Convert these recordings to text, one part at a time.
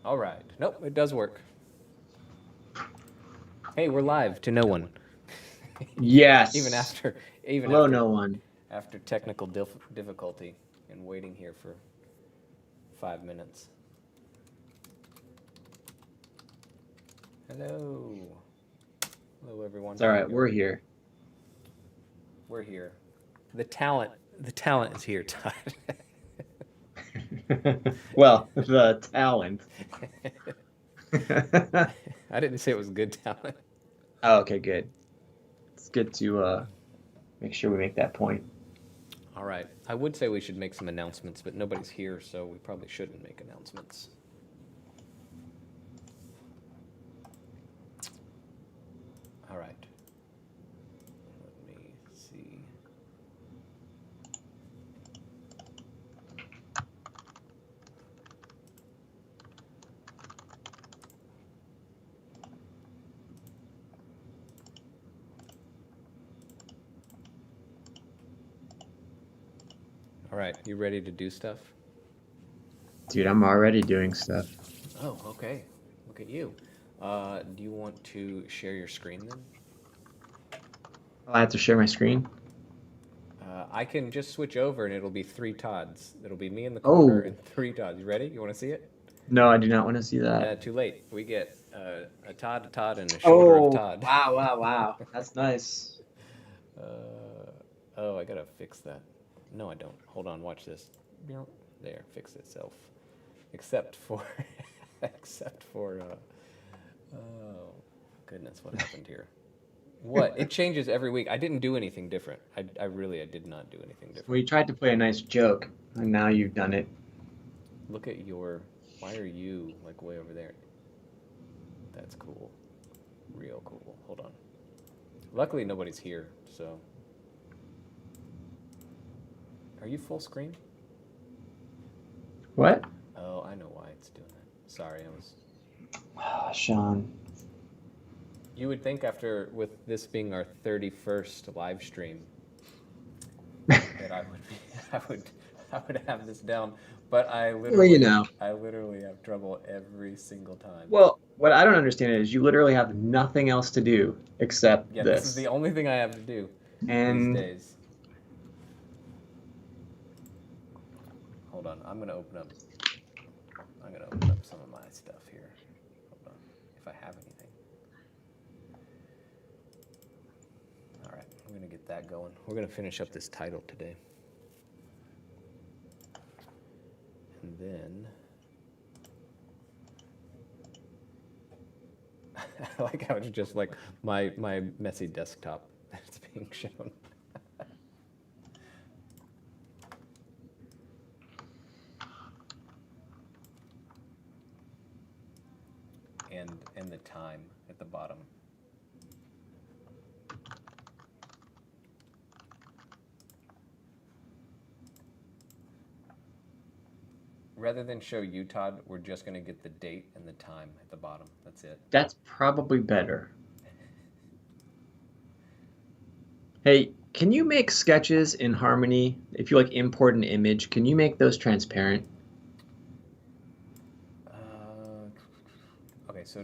All right. Nope, it does work. Hey, we're live to no one. Yes. even after Hello, no one. after technical difficulty and waiting here for 5 minutes. Hello. Hello, everyone. It's all right. We're here. We're here. The talent is here, Todd. Well, the talent. I didn't say it was good talent. Oh, okay, good. It's good to make sure we make that point. All right. I would say we should make some announcements, but nobody's here, so we probably shouldn't make announcements. All right. Let me see. All right. You ready to do stuff? Dude, I'm already doing stuff. Oh, okay. Look at you. Do you want to share your screen then? I have to share my screen. I can just switch over and it'll be 3 Todds. It'll be me in the corner Oh, and 3 Todds. You ready? You want to see it? no, I do not want to see that. Too late. We get a Todd, and a shoulder of Oh, Todd. wow. That's nice. Oh, I gotta fix that. No, I don't. Hold on, watch this. There, fix itself. Except for, oh, goodness, what happened here? What? It changes every week. I didn't do anything different. I did not do anything Well, different. you tried to play a nice joke, and now you've done it. Look at why are you like way over there? That's cool. Real cool. Hold on. Luckily, nobody's here, so. Are you full screen? What? Oh, I know why it's doing that. Sorry, I was. Sean. You would think with this being our 31st live stream, that I would have this down, but I literally have trouble every single time. Well, what I don't understand is you literally have nothing else to do except Yeah, this is the only thing I have to do And these days. Hold on, I'm gonna open up some of my stuff here. Hold on, if I have anything. All right, I'm gonna get that going. We're gonna finish up this title today. And then, I like how it's just like my messy desktop that's being shown. and the time at the bottom. Rather than show you, Todd, we're just going to get the date and the time at the bottom. That's it. That's probably better. Hey, can you make sketches in Harmony? If you like import an image, can you make those transparent? Okay, so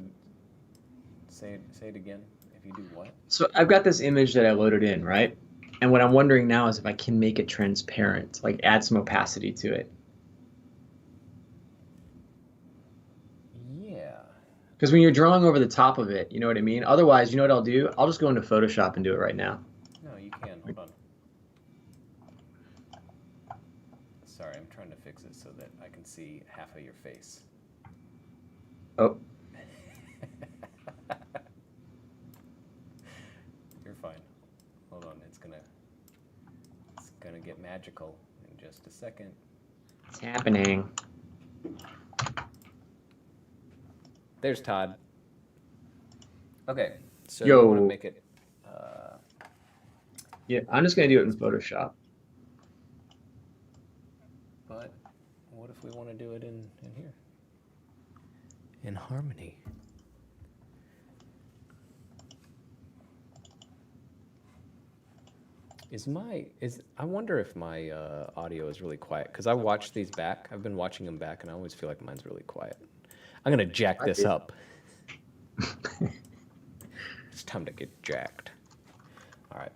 say it again. If you do what? So I've got this image that I loaded in, right? And what I'm wondering now is if I can make it transparent, like add some opacity to it. Yeah. Because when you're drawing over the top of it, you know what I mean? Otherwise, you know what I'll do? I'll just go into Photoshop and do it right now. No, you can. Hold on. Sorry, I'm trying to fix it so that I can see half of your face. Oh. You're fine. Hold on, it's gonna get magical in just a second. It's happening. There's Todd. Okay, so Yo. you want to make it. Yeah, I'm just gonna do it in Photoshop. if we want to do it in here. In harmony. I wonder if my audio is really quiet, because I watched these back. I've been watching them back, and I always feel like mine's really quiet. I'm gonna jack this up. It's time to get jacked. All right.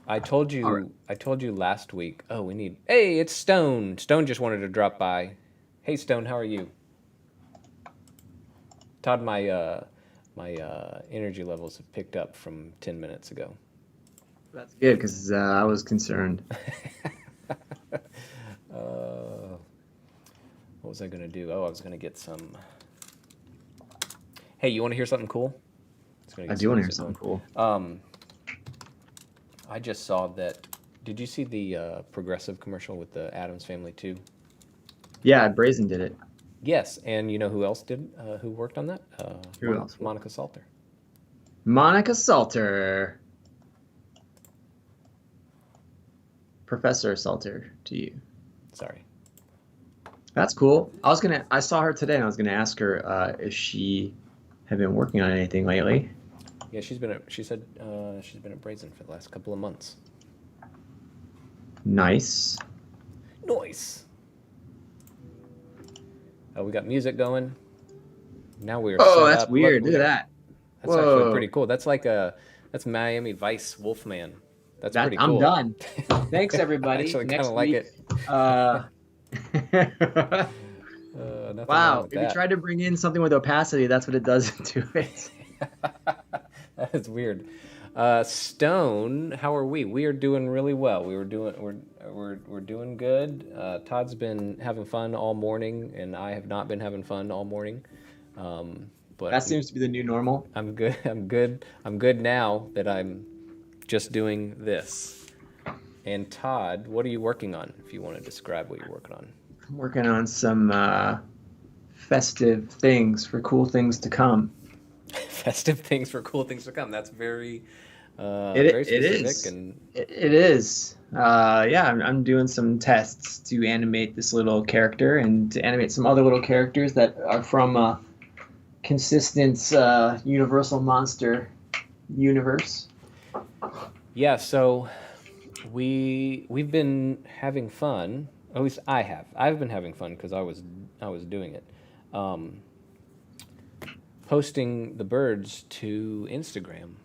I told you last week. Oh, we need. Hey, it's Stone. Stone just wanted to drop by. Hey, Stone, how are you? Todd, my energy levels have picked up from 10 minutes ago. That's good, because I was concerned. What was I going to do? Oh, I was going to get some... Hey, you want to hear something cool? I do want to hear something cool. I just saw that... Did you see the Progressive commercial with the Addams Family too? Yeah, Brazen did it. Yes, and you know who else did? Who worked on that? Who else? Monica Salter. Monica Salter. Professor Salter to you. Sorry. That's cool. I saw her today, and I was gonna ask her if she had been working on anything lately. Yeah, she said she's been at Brazen for the last couple of months. Nice. Nice. We got music going. Now we're Oh, that's weird. Look at that. That's actually pretty cool. That's like that's Miami Vice Wolfman. That's pretty cool. I'm done. Thanks, everybody. I actually kind of like it. Wow, if you tried to bring in something with opacity, that's what it does to it. That is weird. Stone, how are we? We are doing really well. We're doing good. Todd's been having fun all morning, and I have not been having fun all morning. But that seems to be the new normal. I'm good. I'm good now that I'm just doing this. And Todd, what are you working on? If you want to describe what you're working on. I'm working on some festive things for cool things to come. Festive things for cool things to come. That's very very specific. It is. Yeah, I'm doing some tests to animate this little character and to animate some other little characters that are from a consistent Universal Monster universe. Yeah, so we've been having fun. At least I have. I've been having fun because I was doing it. Posting the birds to Instagram.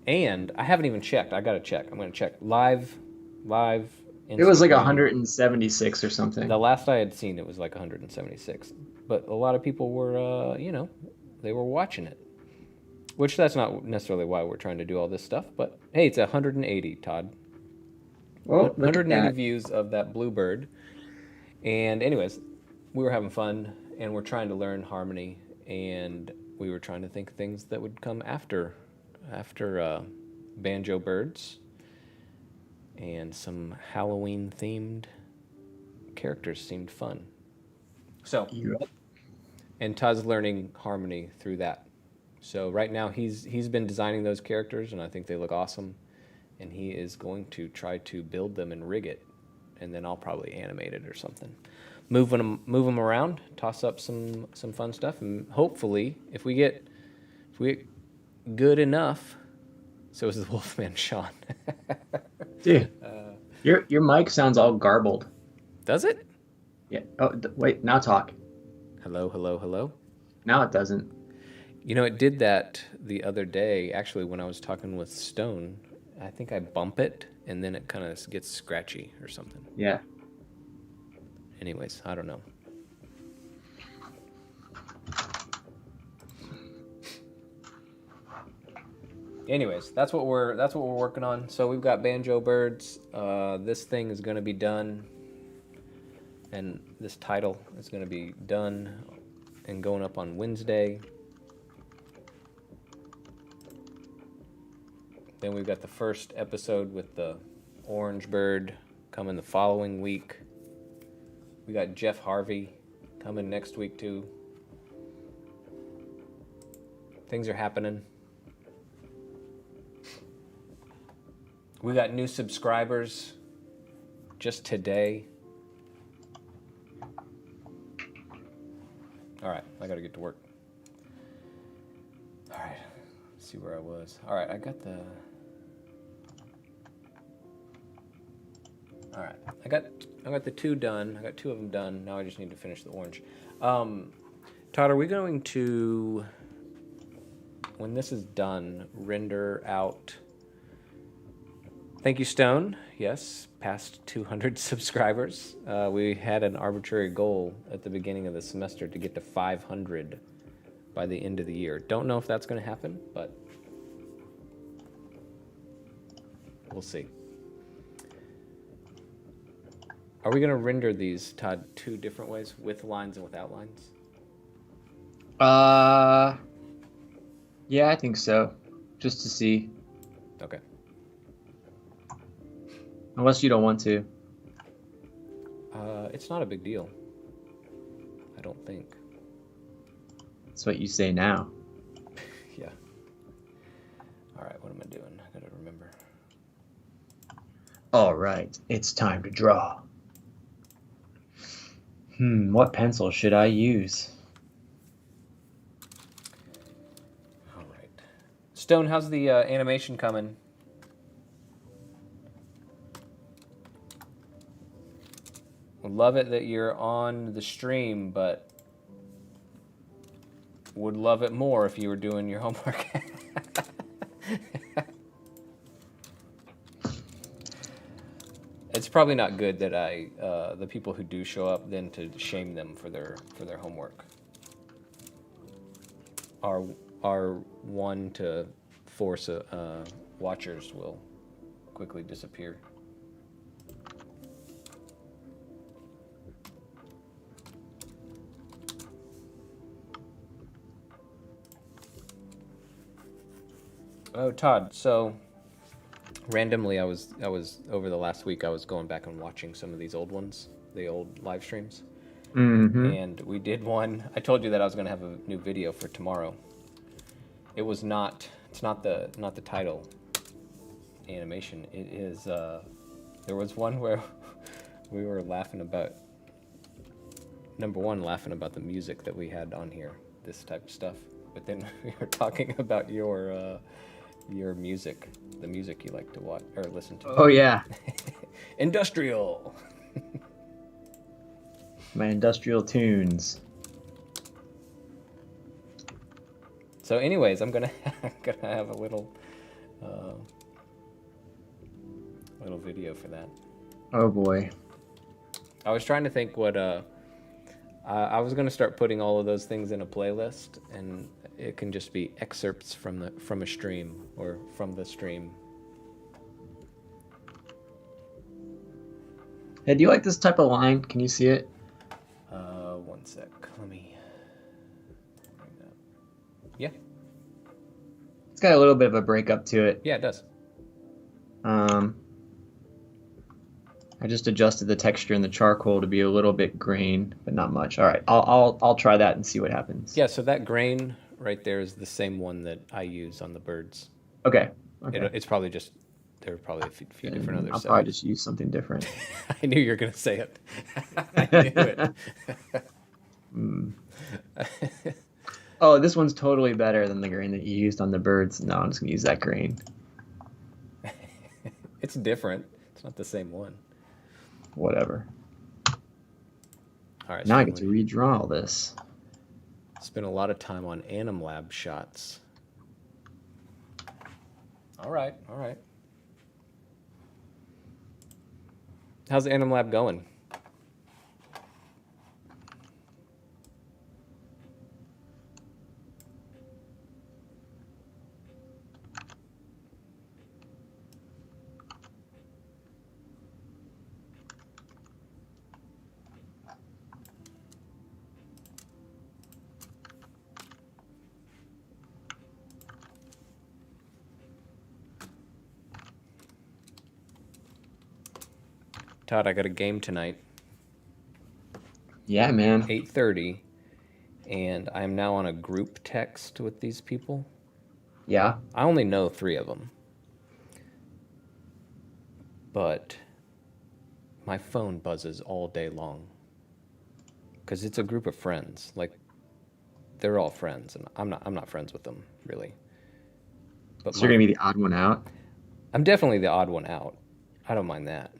And I haven't even checked. I got to check. I'm going to check. Live Instagram. It was like 176 or something. The last I had seen, it was like 176. But a lot of people were, they were watching it. Which that's not necessarily why we're trying to do all this stuff. But hey, it's 180, Todd. Well, 180 views of that bluebird. And anyways, we were having fun, and we're trying to learn harmony, and we were trying to think of things that would come after banjo birds, and some Halloween-themed characters seemed fun. So, and Todd's learning harmony through that. So right now he's been designing those characters, and I think they look awesome. And he is going to try to build them and rig it, and then I'll probably animate it or something. Move them around, toss up some fun stuff, and hopefully, if we get good enough, so is the Wolfman Sean. Dude, your mic sounds all garbled. Does it? Yeah. Oh, wait. Now talk. Hello, hello, hello. Now it doesn't. You know, it did that the other day. Actually, when I was talking with Stone, I think I bump it, and then it kind of gets scratchy or something. Yeah. Anyways, I don't know. Anyways, that's what we're working on. So we've got banjo birds. This thing is going to be done, and this title is going to be done and going up on Wednesday. Then we've got the first episode with the orange bird coming the following week. We got Jeff Harvey coming next week too. Things are happening. We got new subscribers just today. All right, I gotta get to work. All right, let's see where I was. All right, I got the. All right, I got the two done. I got two of them done. Now I just need to finish the orange. Todd, are we going to, when this is done, render out? Thank you, Stone. Yes, past 200 subscribers. We had an arbitrary goal at the beginning of the semester to get to 500 by the end of the year. Don't know if that's going to happen, but we'll see. Are we going to render these, Todd, two different ways, with lines and without lines? Yeah, I think so. Just to see. Okay. Unless you don't want to. It's not a big deal. I don't think. That's what you say now. Yeah. All right, what am I doing? I gotta remember. All right, it's time to draw. What pencil should I use? All right. Stone, how's the animation coming? Would love it that you're on the stream, but would love it more if you were doing your homework. It's probably not good that the people who do show up, then to shame them for their homework. Our one to force watchers will quickly disappear. Oh, Todd, so randomly I was over the last week I was going back and watching some of these old ones, the old live streams. Mm-hmm. And we did one. I told you that I was going to have a new video for tomorrow. It's not the title animation. It is there was one where we were laughing about, number one, laughing about the music that we had on here, this type of stuff. But then we were talking about your music, the music you like to watch or listen to. Oh, yeah. Industrial. My industrial tunes. So anyways, I'm gonna have a little video for that. Oh boy. I was trying to think what I was gonna start putting all of those things in a playlist, and it can just be excerpts from a stream or from the stream. Hey, do you like this type of line? Can you see it? One sec. Let me bring that. Yeah. It's got a little bit of a breakup to it. Yeah, it does. I just adjusted the texture in the charcoal to be a little bit grain, but not much. All right, I'll try that and see what happens. Yeah, so that grain right there is the same one that I use on the birds. Okay. It's probably just, there are probably a few different others. I'll probably just use something different. I knew you were going to say it. I knew it. Oh, this one's totally better than the grain that you used on the birds. No, I'm just going to use that grain. It's different. It's not the same one. Whatever. All right. Now I get to redraw all this. Spent a lot of time on Anim Lab shots. All right. How's Anim Lab going? Todd, I got a game tonight. Yeah, man. 8:30, and I'm now on a group text with these people. Yeah. I only know 3 of them. But my phone buzzes all day long because it's a group of friends. Like they're all friends, and I'm not friends with them really. But So you're gonna be the odd one out. I'm definitely the odd one out. I don't mind that.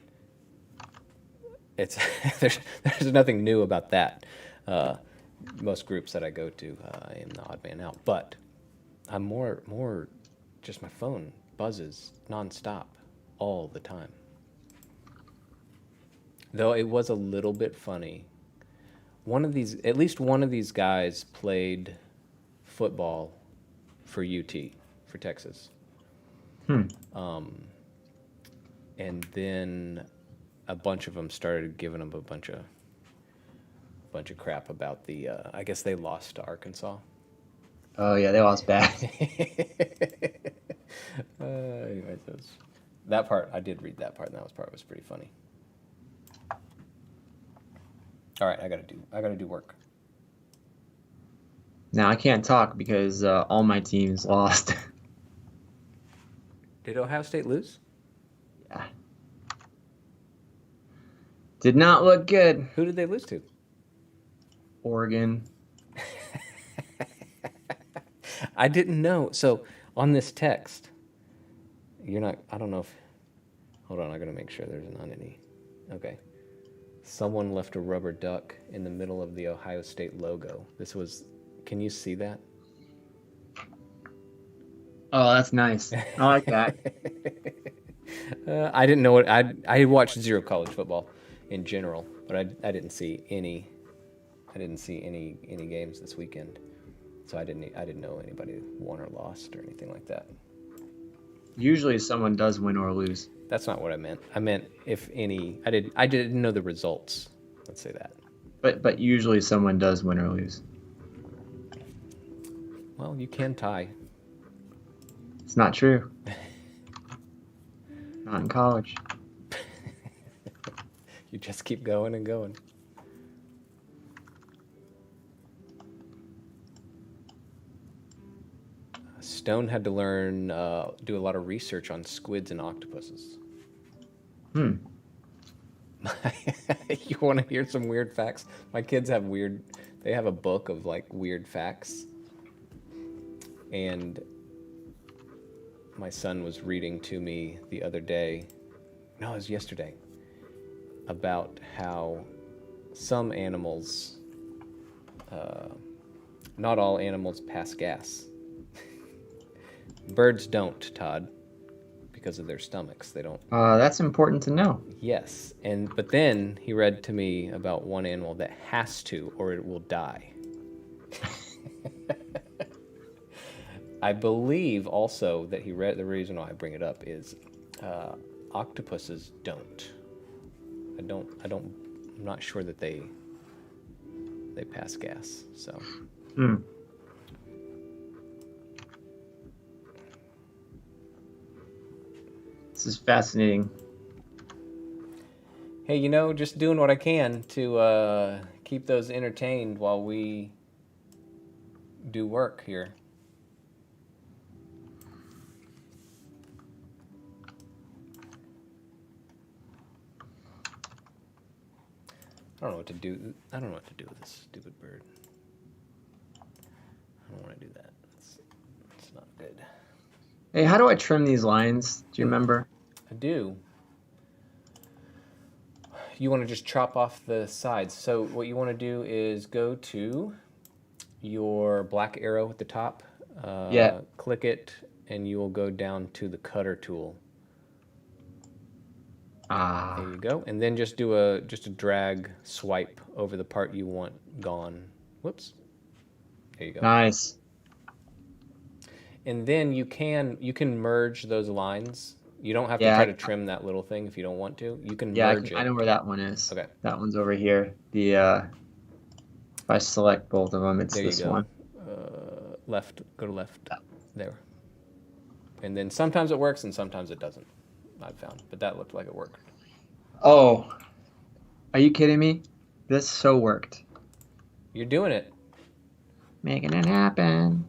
It's there's nothing new about that. Uh, Most groups that I go to, I am the odd man out. But I'm more just my phone buzzes nonstop all the time. Though it was a little bit funny. At least one of these guys played football for UT, for Texas. Hmm. And then a bunch of them started giving him a bunch of crap about the. I guess they lost to Arkansas. Oh yeah, they lost bad. Anyways, that part I did read that part, and that part was pretty funny. All right, I gotta do work. Now I can't talk because all my teams lost. Did Ohio State lose? Yeah. Did not look good. Who did they lose to? Oregon. I didn't know. So on this text, you're not. I don't know if. Hold on, I gotta make sure there's not any. Okay. Someone left a rubber duck in the middle of the Ohio State logo. This was. Can you see that? Oh, that's nice. I like that. I didn't know it. I watched zero college football in general, but I didn't see any. I didn't see any games this weekend, so I didn't know anybody won or lost or anything like that. Usually someone does win or lose. That's not what I meant. I meant if any. I didn't know the results. Let's say that. But usually someone does win or lose. Well, you can tie. It's not true. Not in college. You just keep going and going. Stone had to learn, do a lot of research on squids and octopuses. Hmm. You want to hear some weird facts? My kids have they have a book of like weird facts. And my son was reading to me the other day, no, it was yesterday, about how some animals, not all animals pass gas. Birds don't, Todd, because of their stomachs. They don't. That's important to know. Yes, but then he read to me about one animal that has to, or it will die. I believe also that he read, the reason why I bring it up is octopuses don't. I'm not sure that they pass gas. So. Hmm. This is fascinating. Hey, just doing what I can to keep those entertained while we do work here. I don't know what to do. I don't know what to do with this stupid bird. I don't want to do that. It's not good. Hey, how do I trim these lines? Do you remember? I do. You want to just chop off the sides. So what you want to do is go to your black arrow at the top. Yeah. Click it, and you will go down to the cutter tool. There you go. And then just do a drag swipe over the part you want gone. Whoops. There you go. Nice. And then you can merge those lines. You don't have to try to trim that little thing if you don't want to. You can merge it. I know where that one is. Okay. That one's over here. The if I select both of them, it's this one. Left. Go to left. There. And then sometimes it works and sometimes it doesn't. I've found, but that looked like it worked. Oh, are you kidding me? This so worked. You're doing it. Making it happen.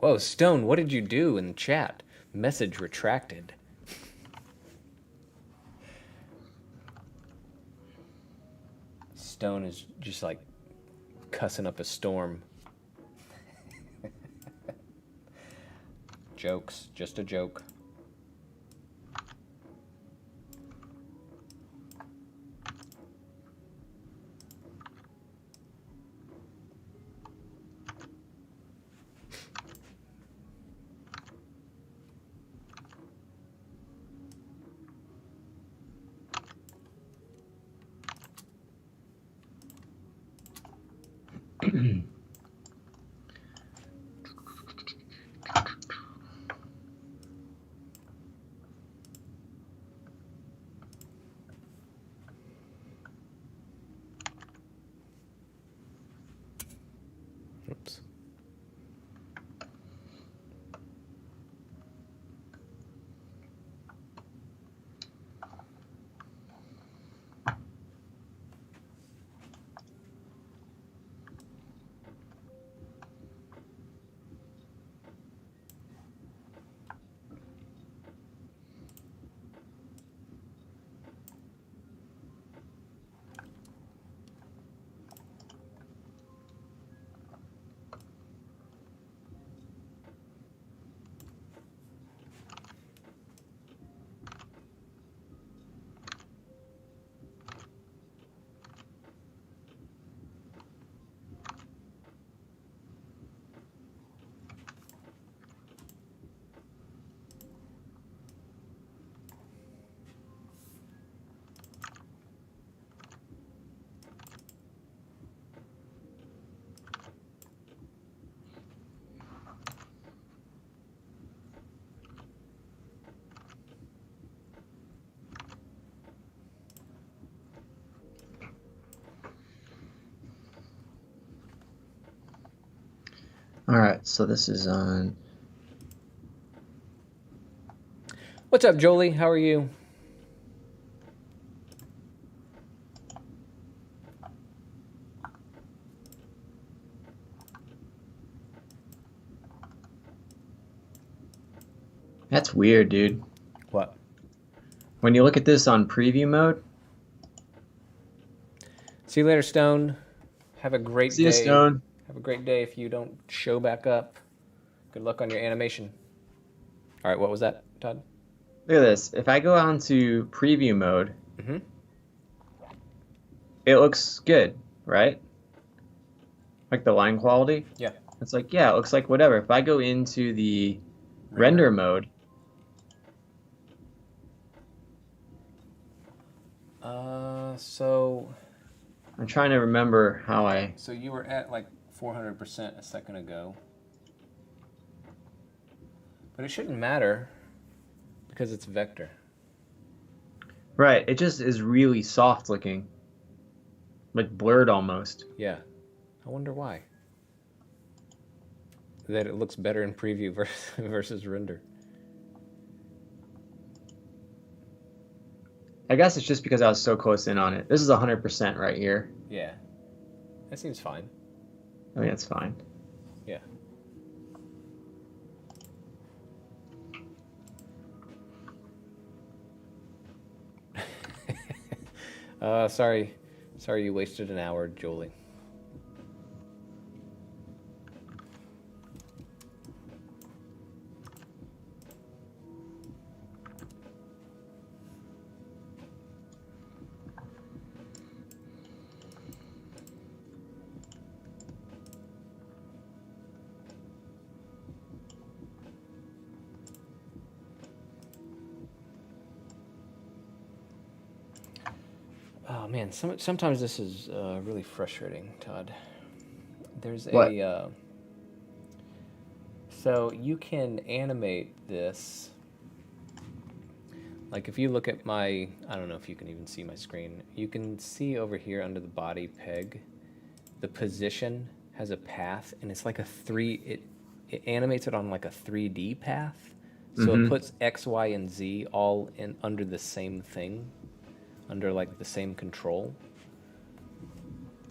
Whoa, Stone, what did you do in the chat? Message retracted. Stone is just like cussing up a storm. Jokes, just a joke. Oops. All right, so this is on. What's up, Jolie? How are you? That's weird, dude. What? When you look at this on preview mode. See you later, Stone. Have a great day. See you, Stone. Have a great day if you don't show back up. Good luck on your animation. All right, what was that, Todd? Look at this. If I go on to preview mode, Mm-hmm. it looks good, right? Like the line quality. Yeah. It's like, yeah, it looks like whatever. If I go into the render mode. So I'm trying to remember how I. So you were at like 400% a second ago. But it shouldn't matter because it's vector. Right, it just is really soft looking. Like blurred almost. Yeah. I wonder why. That it looks better in preview versus render. I guess it's just because I was so close in on it. This is 100% right here. Yeah. That seems fine. I mean, it's fine. Yeah. Sorry you wasted an hour, Jolie. Oh man, sometimes this is really frustrating, Todd. There's What? So you can animate this. Like if you look at I don't know if you can even see my screen. You can see over here under the body peg, the position has a path, and it's like it animates it on like a 3D path. So it puts X, Y, and Z all in under the same thing, under like the same control.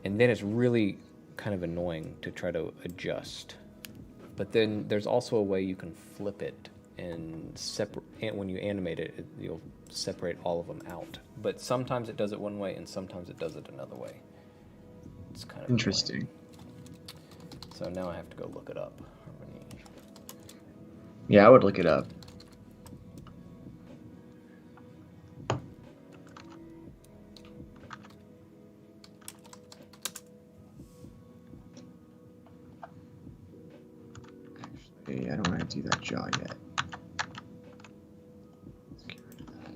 And then it's really kind of annoying to try to adjust. But then there's also a way you can flip it and separate. And when you animate it, you'll separate all of them out. But sometimes it does it one way, and sometimes it does it another way. It's kind of Interesting. annoying. So now I have to go look it up. Harmony. Yeah, I would look it up. Actually, I don't want to do that jaw yet. Let's get rid of that.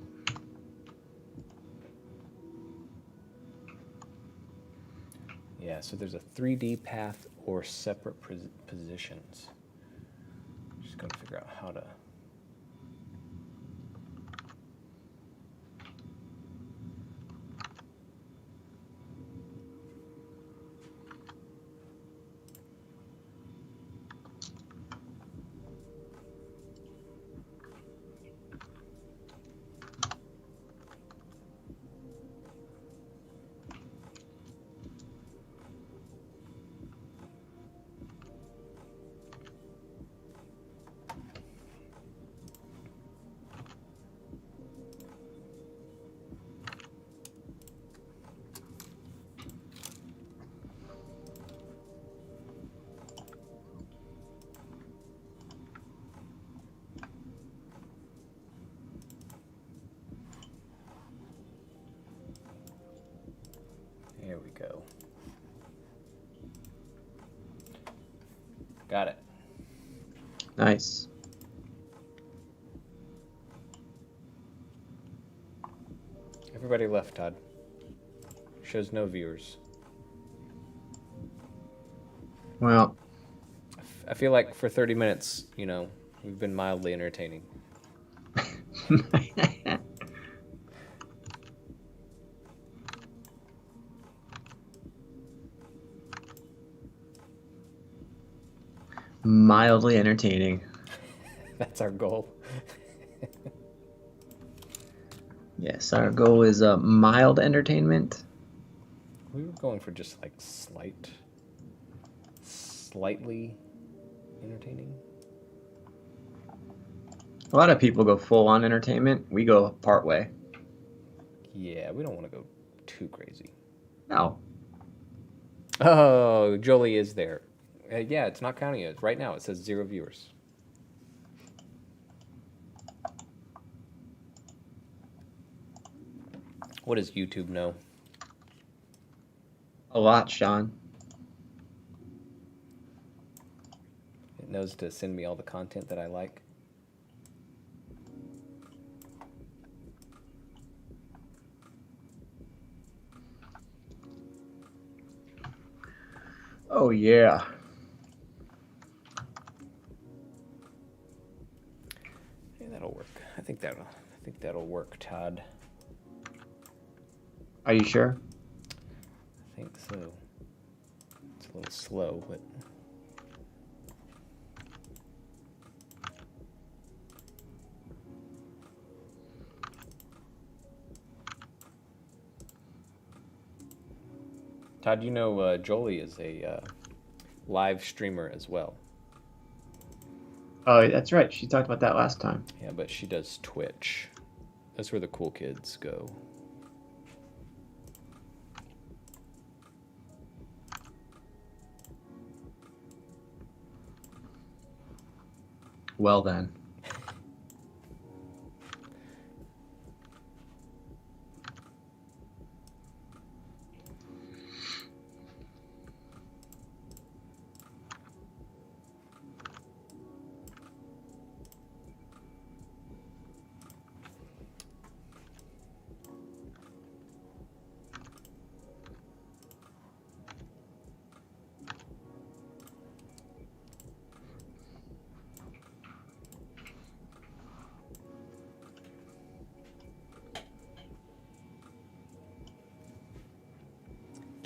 Yeah, so there's a 3D path or separate positions. Just gotta figure out how to. There we go. Got it. Nice. Everybody left, Todd. Shows no viewers. Well, I feel like for 30 minutes, you know, we've been mildly entertaining. mildly entertaining. That's our goal. Yes, our goal is mild entertainment. We were going for just like slightly entertaining. A lot of people go full on entertainment. We go part way. Yeah, we don't want to go too crazy. No. Oh, Jolie is there. Yeah, it's not counting it. Right now it says 0 viewers. What does YouTube know? A lot, Sean. It knows to send me all the content that I like. Oh yeah. Yeah, that'll work. I think that'll work, Todd. Are you sure? I think so. It's a little slow, but Todd, you know Jolie is a live streamer as well. Oh, that's right. She talked about that last time. Yeah, but she does Twitch. That's where the cool kids go. Well then.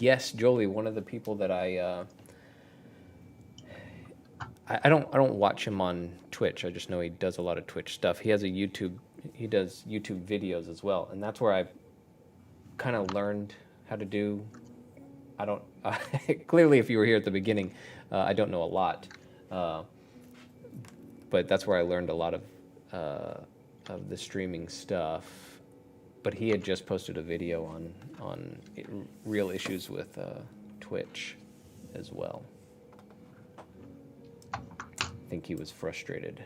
Yes, Jolie, one of the people that I don't watch him on Twitch. I just know he does a lot of Twitch stuff. He has a YouTube. He does YouTube videos as well, and that's where I kind of learned how to do. I don't clearly, if you were here at the beginning, I don't know a lot, but that's where I learned a lot of the streaming stuff. But he had just posted a video on real issues with Twitch as well. I think he was frustrated.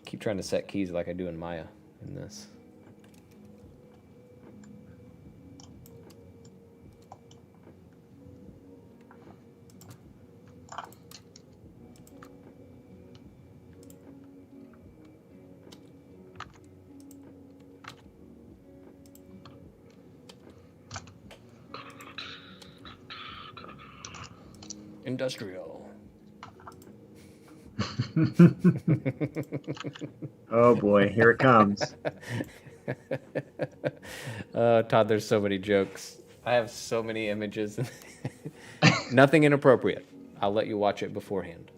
Keep trying to set keys like I do in Maya in this. Industrial. Oh boy, here it comes. Todd, there's so many jokes. I have so many images. Nothing inappropriate. I'll let you watch it beforehand.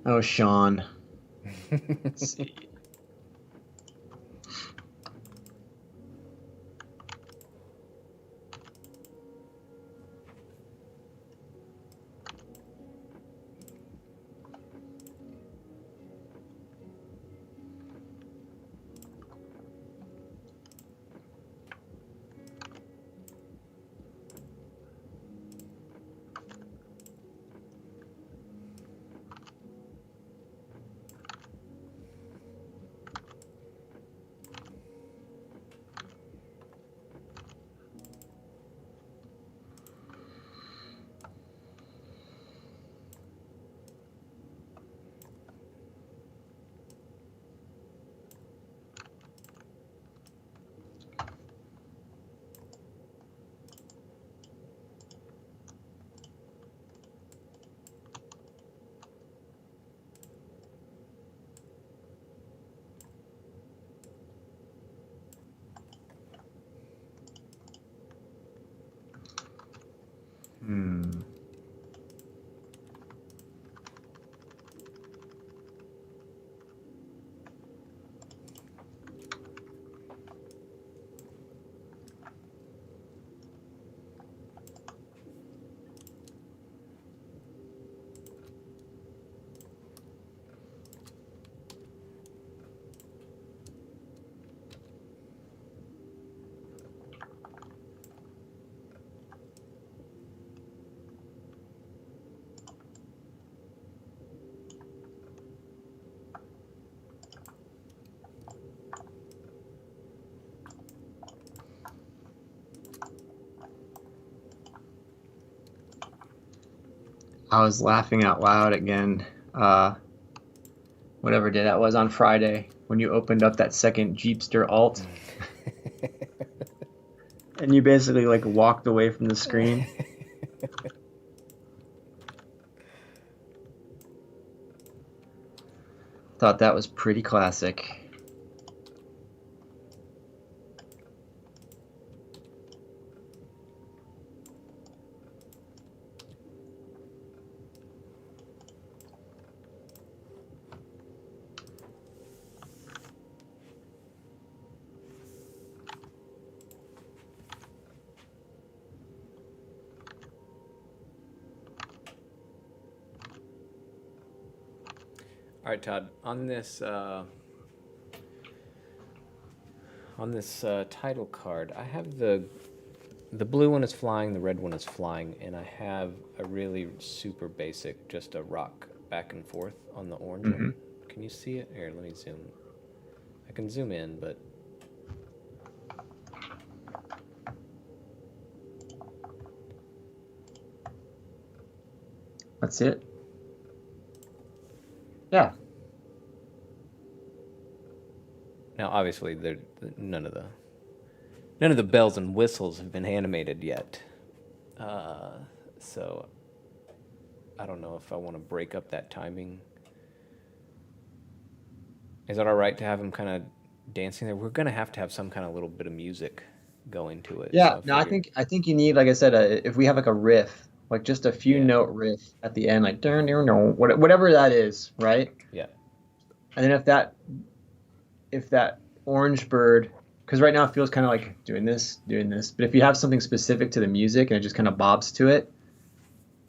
Oh, Sean. Let's see. I was laughing out loud again. Whatever day that was on Friday when you opened up that second Jeepster alt, and you basically like walked away from the screen. Thought that was pretty classic. All right, Todd. On this title card, I have the blue one is flying, the red one is flying, and I have a really super basic, just a rock back and forth on the orange one. Can you see it? Here, let me zoom. I can zoom in, but That's it. Yeah. now obviously none of the bells and whistles have been animated yet. So I don't know if I want to break up that timing. Is that all right to have him kind of dancing there? We're going to have some kind of little bit of music going to it. Yeah, So no, I figured, think you need, like I said, if we have like a riff, like just a few yeah, note riff at the end, like dun, dun, dun, whatever that is, right? yeah, And then if that orange bird, because right now it feels kind of like doing this, but if you have something specific to the music and it just kind of bobs to it,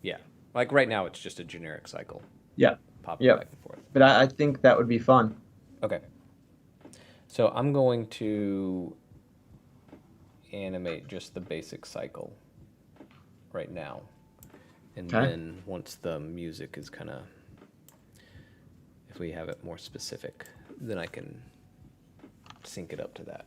yeah. Like right now, it's just a generic cycle yeah, popping yep. back and forth. But I think that would be fun. Okay. So I'm going to animate just the basic cycle right now. And Okay. then once the music is kind of, if we have it more specific, then I can sync it up to that.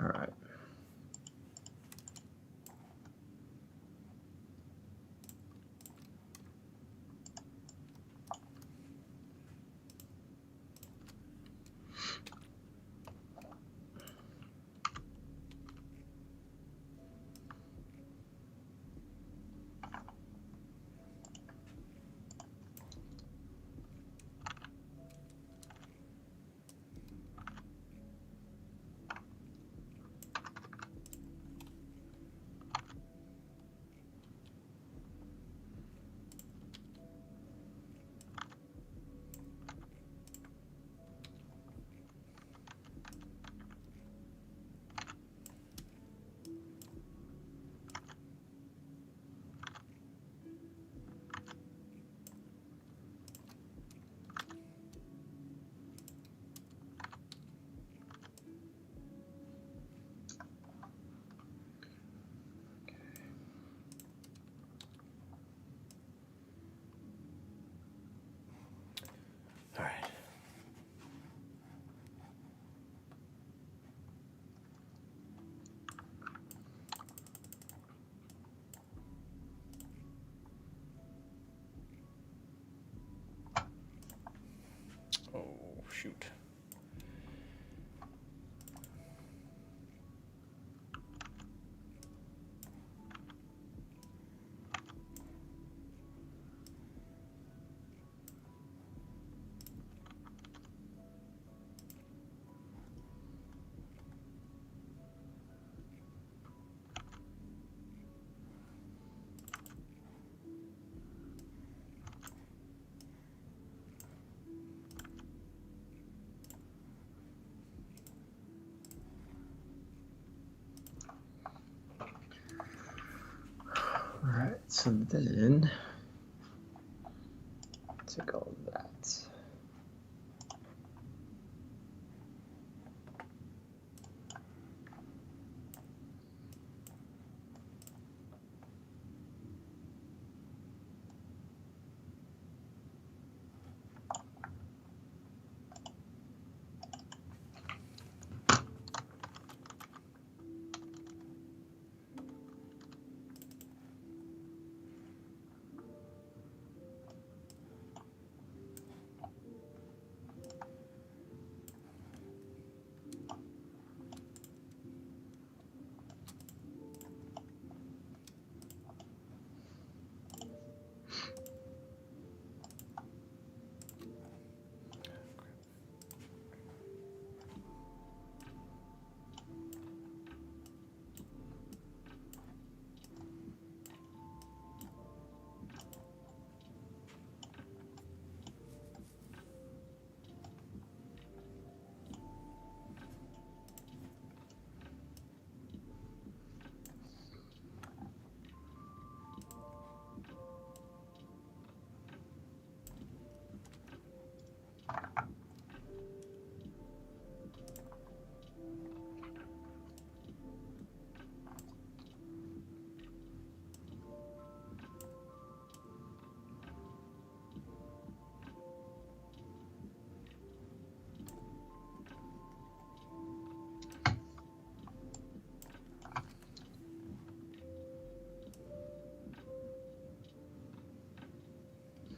All right. All right. Oh, shoot. All right. So then take all of that.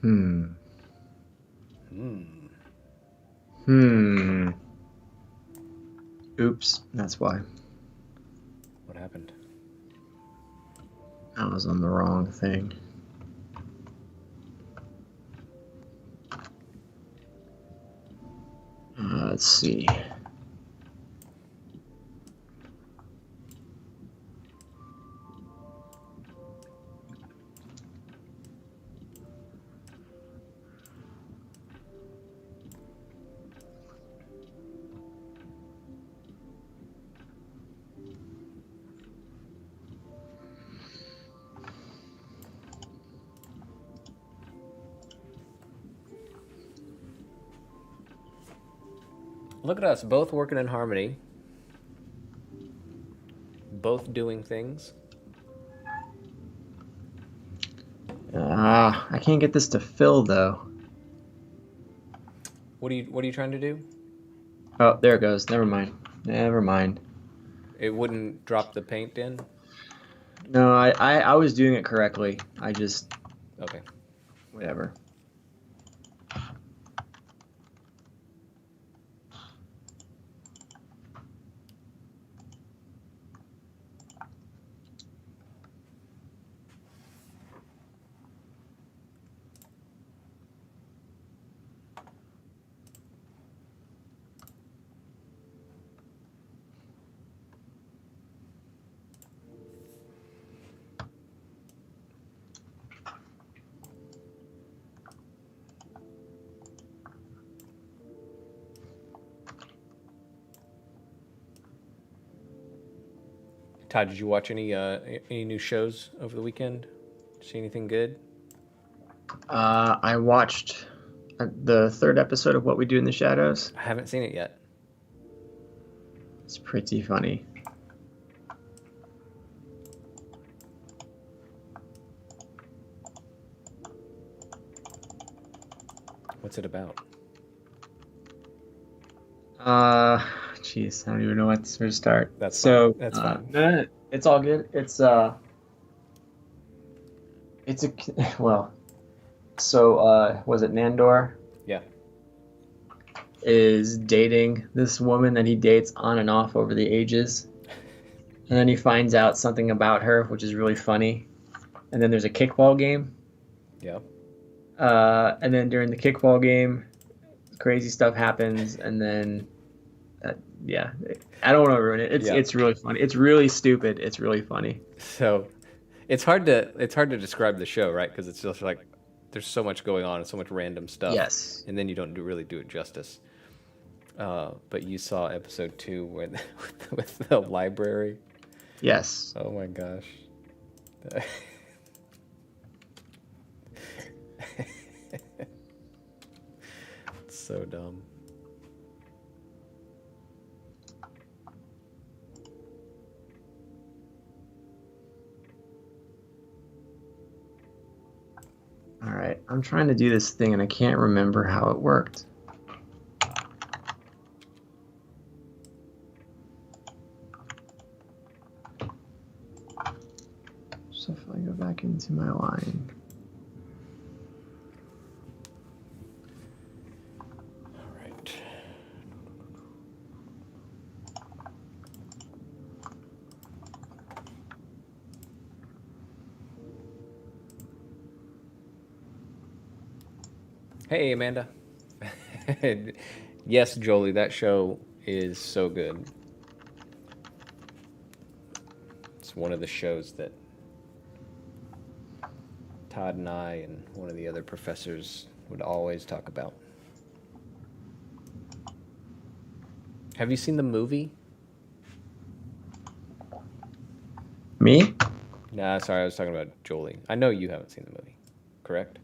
Hmm. Hmm. Hmm. Oops, that's why. What happened? I was on the wrong thing. Let's see. Look at us, both working in harmony, both doing things. I can't get this to fill though. What are you trying to do? Oh, there it goes. Never mind. Never mind. It wouldn't drop the paint in? No, I was doing it correctly. I just Okay. whatever. Todd, did you watch any new shows over the weekend? See anything good? I watched the third episode of What We Do in the Shadows. I haven't seen it yet. It's pretty funny. What's it about? Jeez, I don't even know where to start. That's so fine. That's fine. no, it's all good. It's a well. So was it Nandor? Yeah. Is dating this woman that he dates on and off over the ages. And then he finds out something about her, which is really funny. And then there's a kickball game. Yeah. And then during the kickball game, crazy stuff happens. And then, yeah, I don't want to ruin it. It's really funny. It's really stupid. It's really funny. So, it's hard to describe the show, right? Because it's just like there's so much going on and so much random stuff. Yes. And then you don't really do it justice. But you saw episode 2 with the library. Yes. Oh my gosh. It's so dumb. All right. I'm trying to do this thing and I can't remember how it worked. So if I go back into my line. All right. Hey, Amanda. Yes, Jolie, that show is so good. It's one of the shows that Todd and I and one of the other professors would always talk about. Have you seen the movie? Me? Nah, sorry, I was talking about Jolie. I know you haven't seen the movie, correct?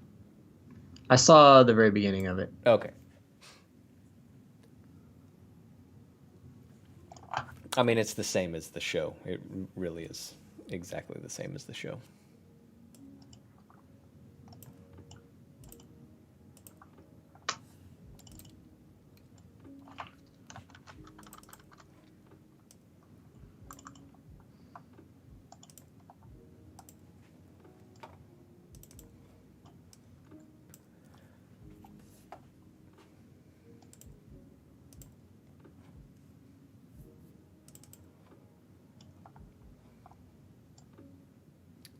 I saw the very beginning of it. Okay. I mean, it's the same as the show. It really is exactly the same as the show.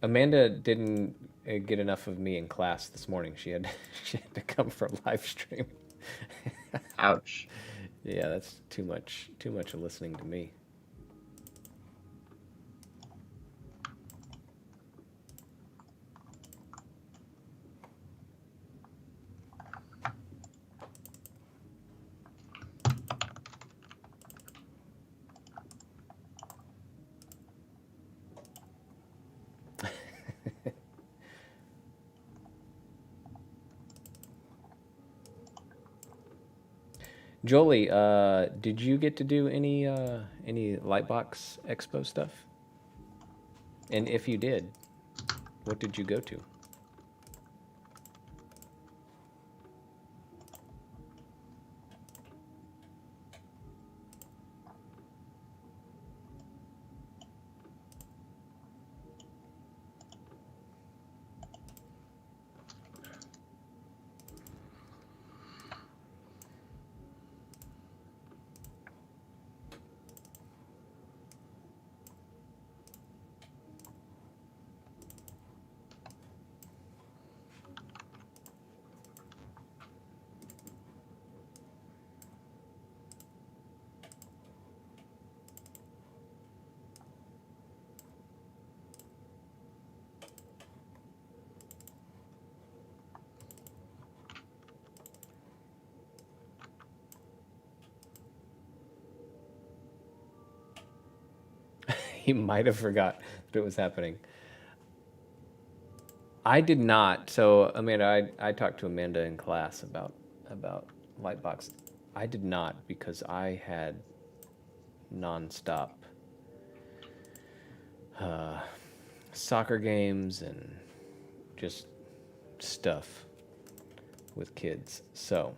Amanda didn't get enough of me in class this morning. She had to come for a live stream. Ouch. Yeah, that's too much of listening to me. Jolie, did you get to do any Lightbox Expo stuff? And if you did, what did you go to? He might have forgot that it was happening. I did not. So Amanda, I talked to Amanda in class about Lightbox. I did not because I had nonstop soccer games and just stuff with kids. So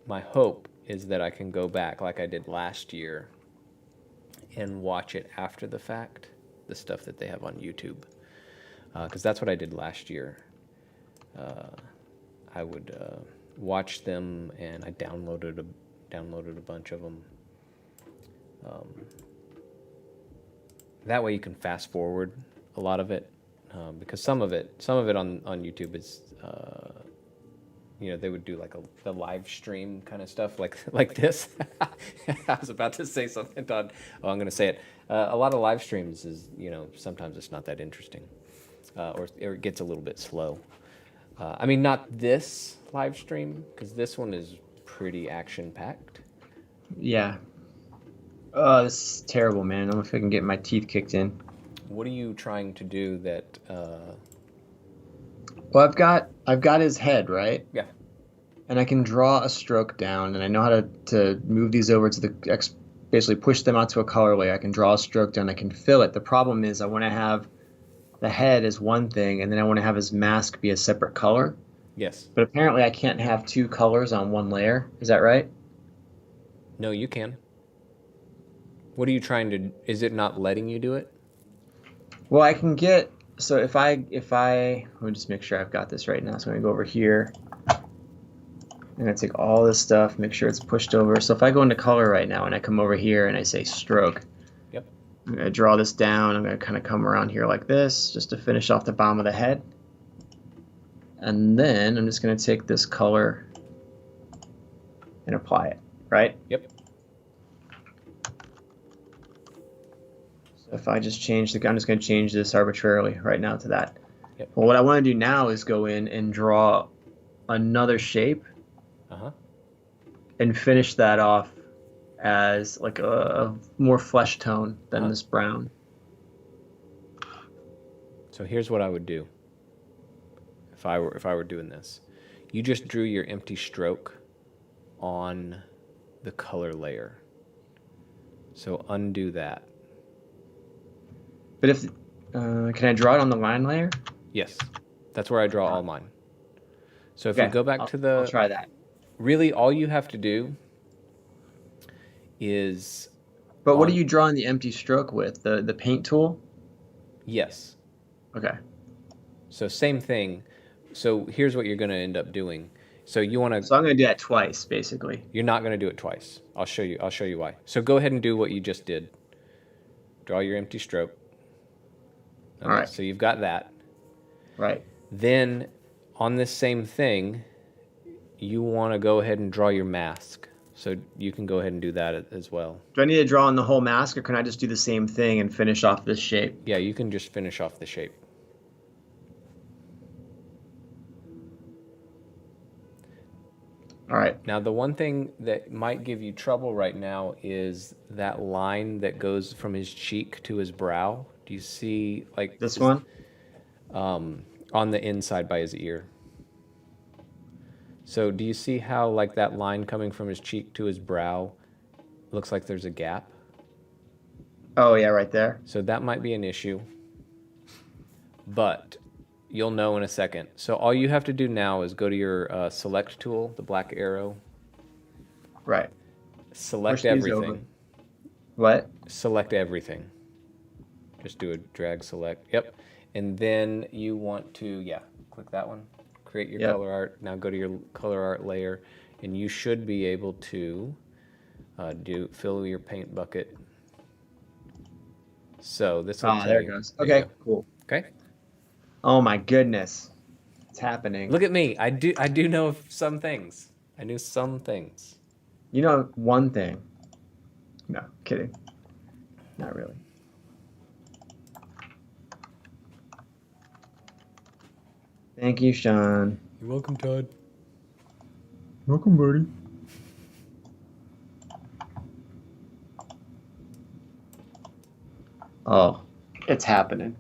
my hope is that I can go back like I did last year and watch it after the fact, the stuff that they have on YouTube. Because that's what I did last year. I would watch them, and I downloaded a bunch of them. That way you can fast forward a lot of it, because some of it on YouTube is, they would do like the live stream kind of stuff like this. I was about to say something, Todd. Oh, I'm going to say it. A lot of live streams is, sometimes it's not that interesting. Or it gets a little bit slow. Not this live stream, because this one is pretty action-packed. Yeah. Oh, this is terrible, man. I don't know if I can get my teeth kicked in. What are you trying to do that... Well, I've got his head, right? Yeah. And I can draw a stroke down, and I know how to move these over to basically push them onto a color layer. I can draw a stroke down. I can fill it. The problem is I want to have the head is one thing, and then I want to have his mask be a separate color. Yes. But apparently I can't have two colors on one layer. Is that right? No, you can. What are you trying to... Is it not letting you do it? Well, I can get... So if I... Let me just make sure I've got this right now. So I'm going to go over here. I'm going to take all this stuff, make sure it's pushed over. So if I go into color right now and I come over here and I say stroke... Yep. I'm going to draw this down. I'm going to kind of come around here like this just to finish off the bottom of the head. And then I'm just going to take this color and apply it, right? Yep. So if I just change I'm just going to change this arbitrarily right now to that. Yep. Well, what I want to do now is go in and draw another shape and finish that off as like a more flesh tone than this brown. So here's what I would do if I were doing this. You just drew your empty stroke on the color layer. So undo that. But if can I draw it on the line layer? Yes, that's where I draw all mine. So if you go back to the... I'll try that. Really, all you have to do is... But what are you drawing the empty stroke with? The paint tool? Yes. Okay. So same thing. So here's what you're going to end up doing. So you want to... So I'm going to do that twice, basically. You're not going to do it twice. I'll show you why. So go ahead and do what you just did. Draw your empty stroke. Okay, all right. So you've got that. Right. Then on this same thing, you want to go ahead and draw your mask. So you can go ahead and do that as well. Do I need to draw on the whole mask, or can I just do the same thing and finish off this shape? Yeah, you can just finish off the shape. All right. Now, the one thing that might give you trouble right now is that line that goes from his cheek to his brow. Do you see, like, This one? on the inside by his ear? So do you see how, like, that line coming from his cheek to his brow looks like there's a gap? Oh, yeah, right there. So that might be an issue, but you'll know in a second. So all you have to do now is go to your select tool, the black arrow. Right. Select Push these over. everything. What? Select everything. Just do a drag select. Yep. And then you want to, yeah, click that one. Create your color art. Now go to your color art layer, and you should be able to fill your paint bucket. So this will there it goes. Okay, cool. Okay. Oh my goodness, it's happening. Look at me. I do know some things. I knew some things. You know one thing. No, kidding. Not really. Thank you, Sean. You're welcome, Todd. Welcome, buddy. Oh, it's happening.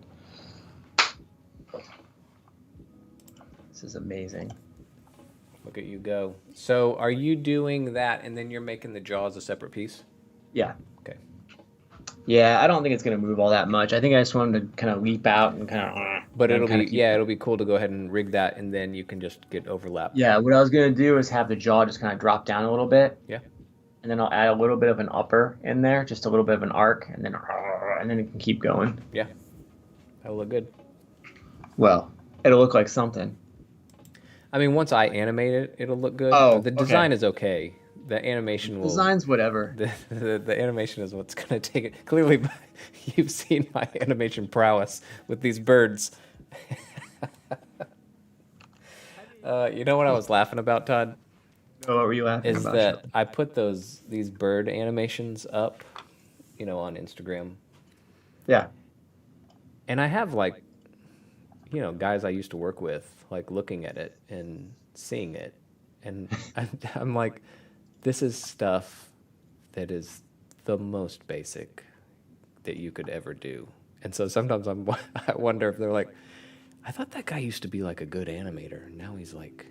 This is amazing. Look at you go. So are you doing that and then you're making the jaws a separate piece? Yeah. Okay. Yeah, I don't think it's going to move all that much. I think I just want him to kind of leap out and kind of... But it'll be cool to go ahead and rig that, and then you can just get overlap. Yeah, what I was going to do is have the jaw just kind of drop down a little bit. Yeah. And then I'll add a little bit of an upper in there, just a little bit of an arc, and then it can keep going. Yeah. That'll look good. Well, it'll look like something. I mean, once I animate it, it'll look good. Oh, the design is okay. The animation will... Design's whatever. The animation is what's going to take it. Clearly, you've seen my animation prowess with these birds. You know what I was laughing about, Todd? Oh, what were you laughing about? Is that I put these bird animations up, on Instagram. Yeah. And I have, like, guys I used to work with, like, looking at it and seeing it. And I'm like, this is stuff that is the most basic that you could ever do. And so sometimes I wonder if they're like, I thought that guy used to be like a good animator. And now he's like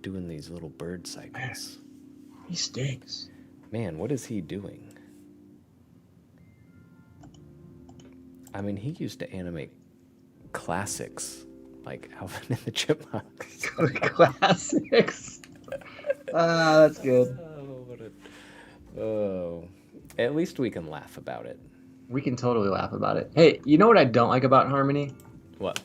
doing these little bird cycles. He stinks. Man, what is he doing? I mean, he used to animate classics like Alvin and the Chipmunks. Classics. That's good. At least we can laugh about it. We can totally laugh about it. Hey, you know what I don't like about Harmony? What?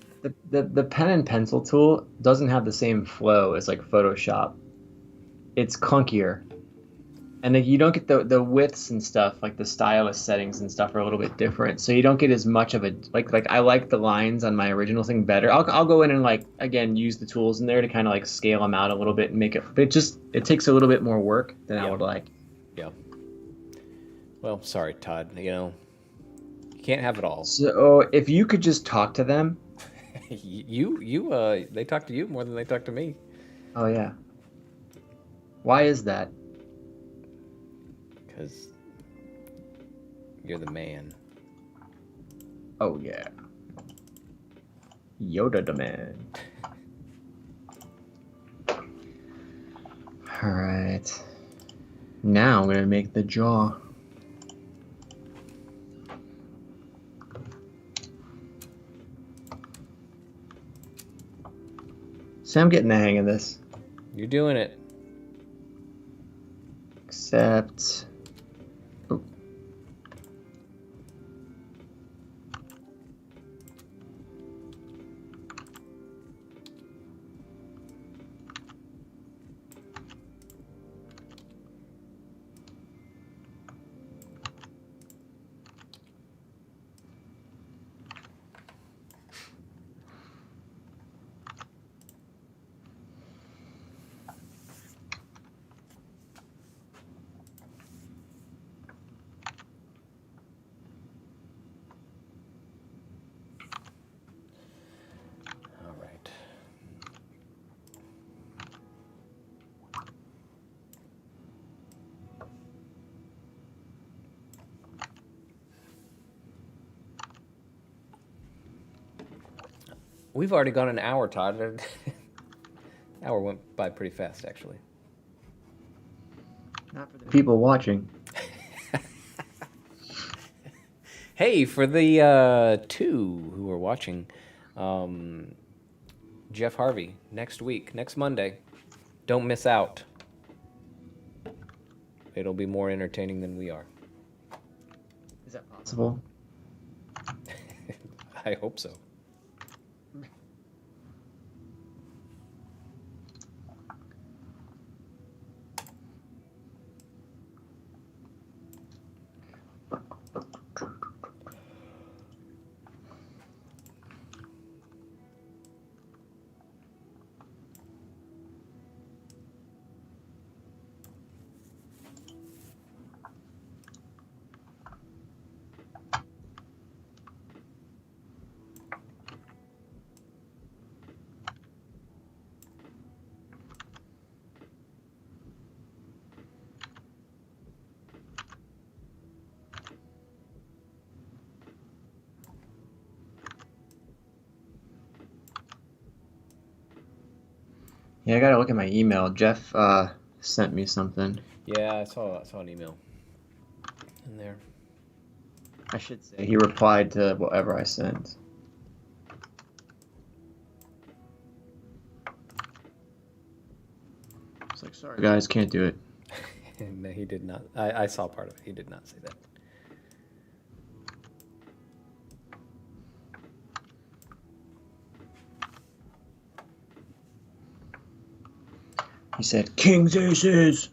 The pen and pencil tool doesn't have the same flow as like Photoshop. It's clunkier. And then you don't get the widths and stuff, like the stylus settings and stuff are a little bit different. So you don't get as much of a like I like the lines on my original thing better. I'll go in and like again use the tools in there to kind of like scale them out a little bit and make it, but it takes a little bit more work than I would like. Yeah. Well, sorry, Todd. You can't have it all. So if you could just talk to them. They talk to you more than they talk to me. Oh yeah. Why is that? Because you're the man. Oh yeah. Yoda the man. Alright. Now I'm gonna make the jaw. So I'm getting the hang of this. You're doing it. Except... Oh. We've already gone an hour, Todd. Hour went by pretty fast, actually. Not for the people watching. Hey, for the two who are watching, Jeff Harvey next week, next Monday. Don't miss out. It'll be more entertaining than we are. Is that possible? I hope so. Yeah, I gotta look at my email. Jeff sent me something. Yeah, I saw an email in there. I should say he replied to whatever I sent. It's like, sorry guys, can't do it. No, he did not. I saw part of it. He did not say that. He said, King's Aces!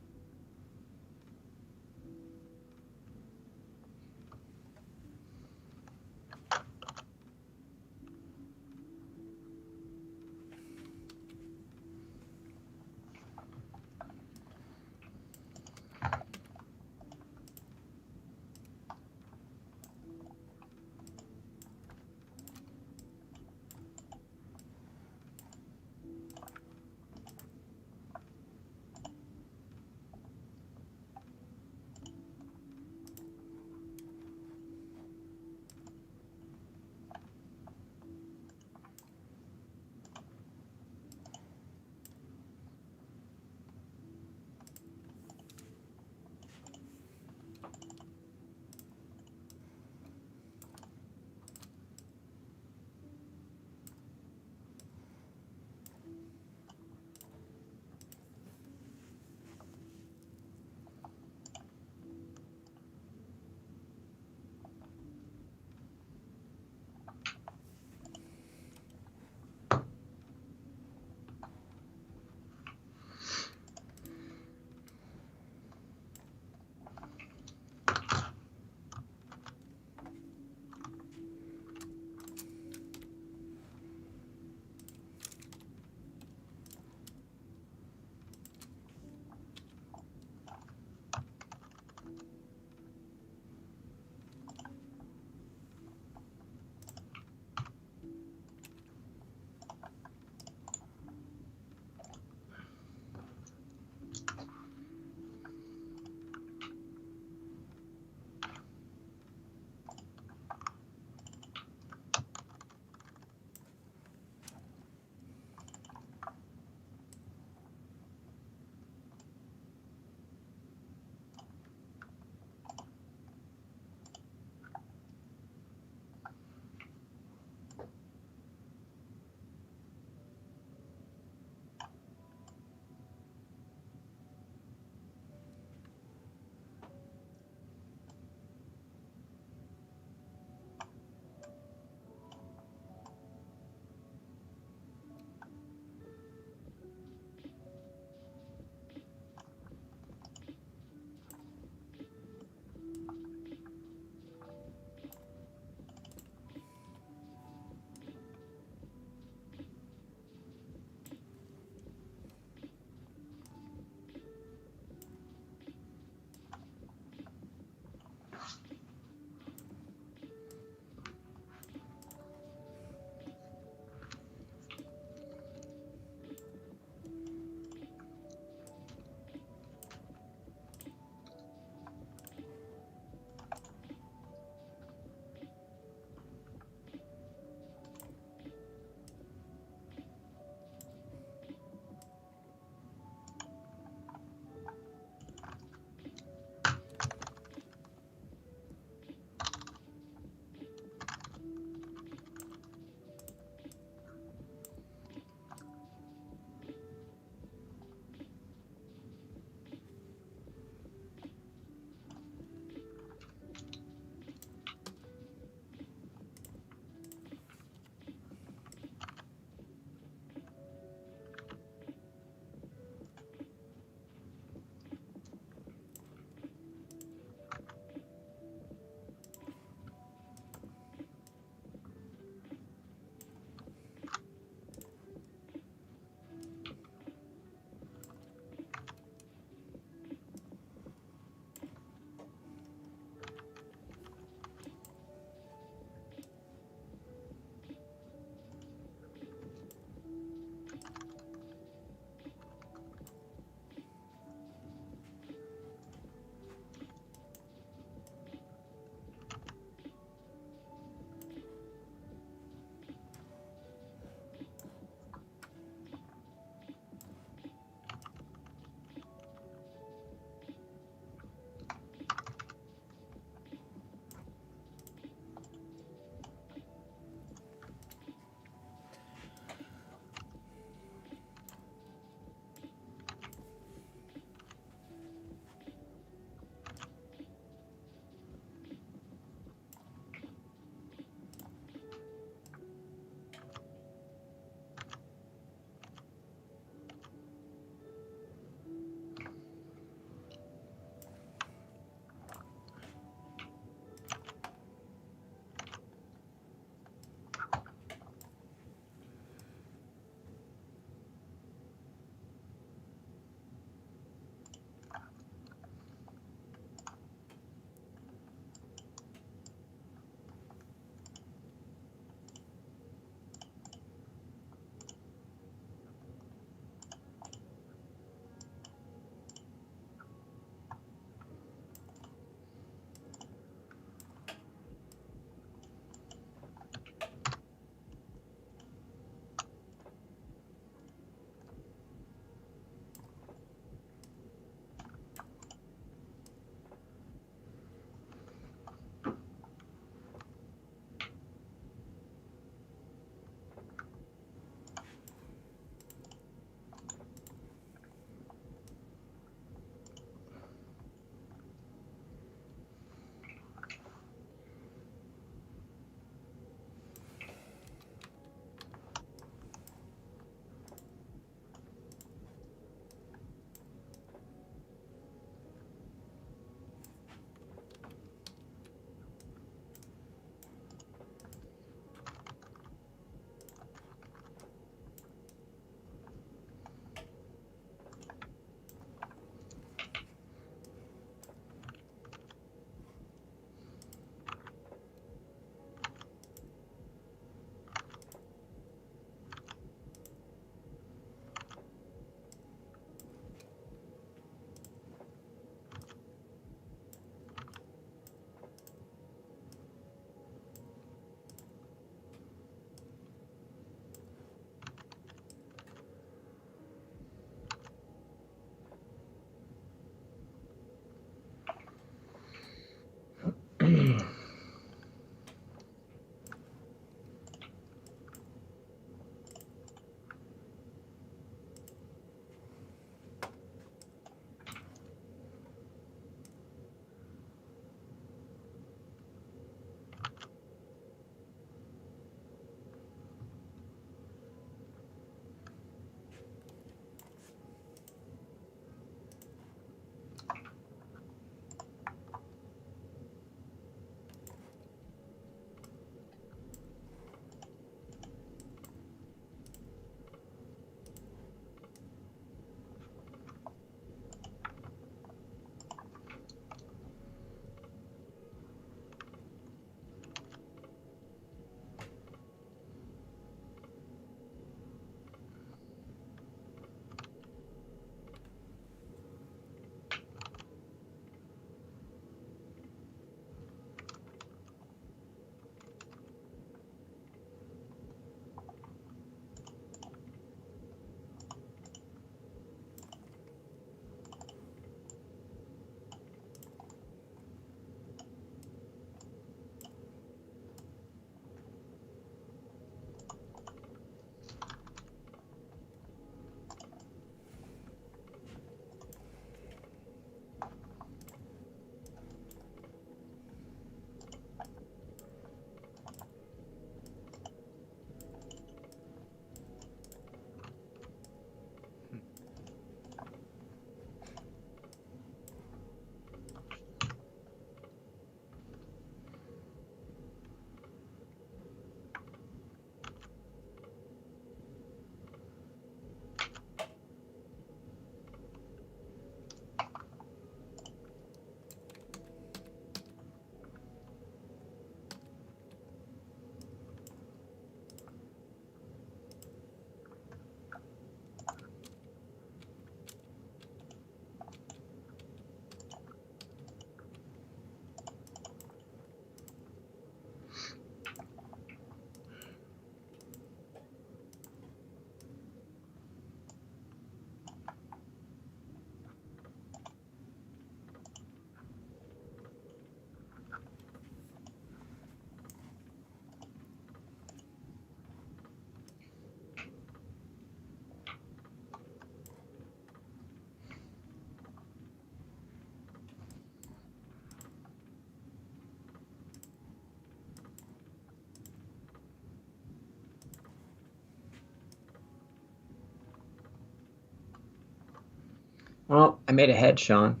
Well, I made a head, Sean.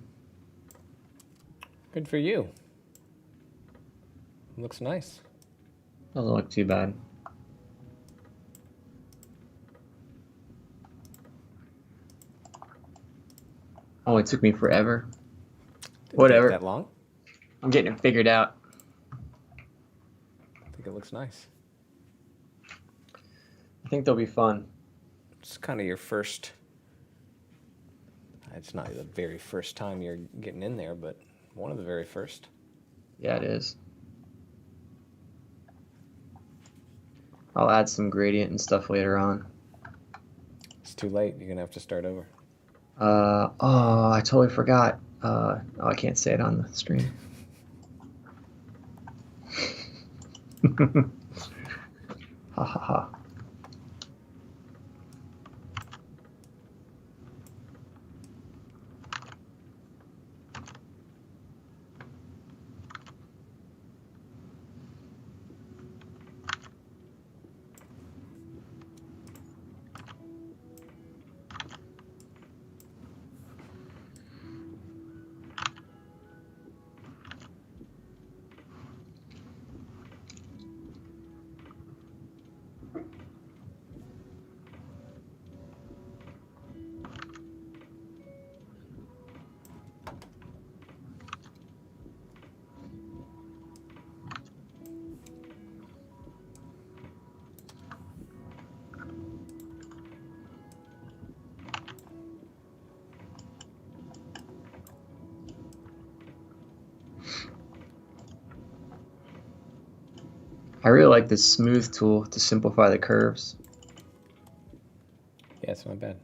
Good for you. Looks nice. Doesn't look too bad. Oh, it took me forever. Didn't take Whatever. that long. I'm getting it figured out. I think it looks nice. I think they'll be fun. It's kind of your first. It's not the very first time you're getting in there, but one of the very first. Yeah, it is. I'll add some gradient and stuff later on. It's too late. You're gonna have to start over. Oh, I totally forgot. Oh, I can't say it on the stream. Ha ha ha. I really like this smooth tool to simplify the curves. Yeah, it's not bad.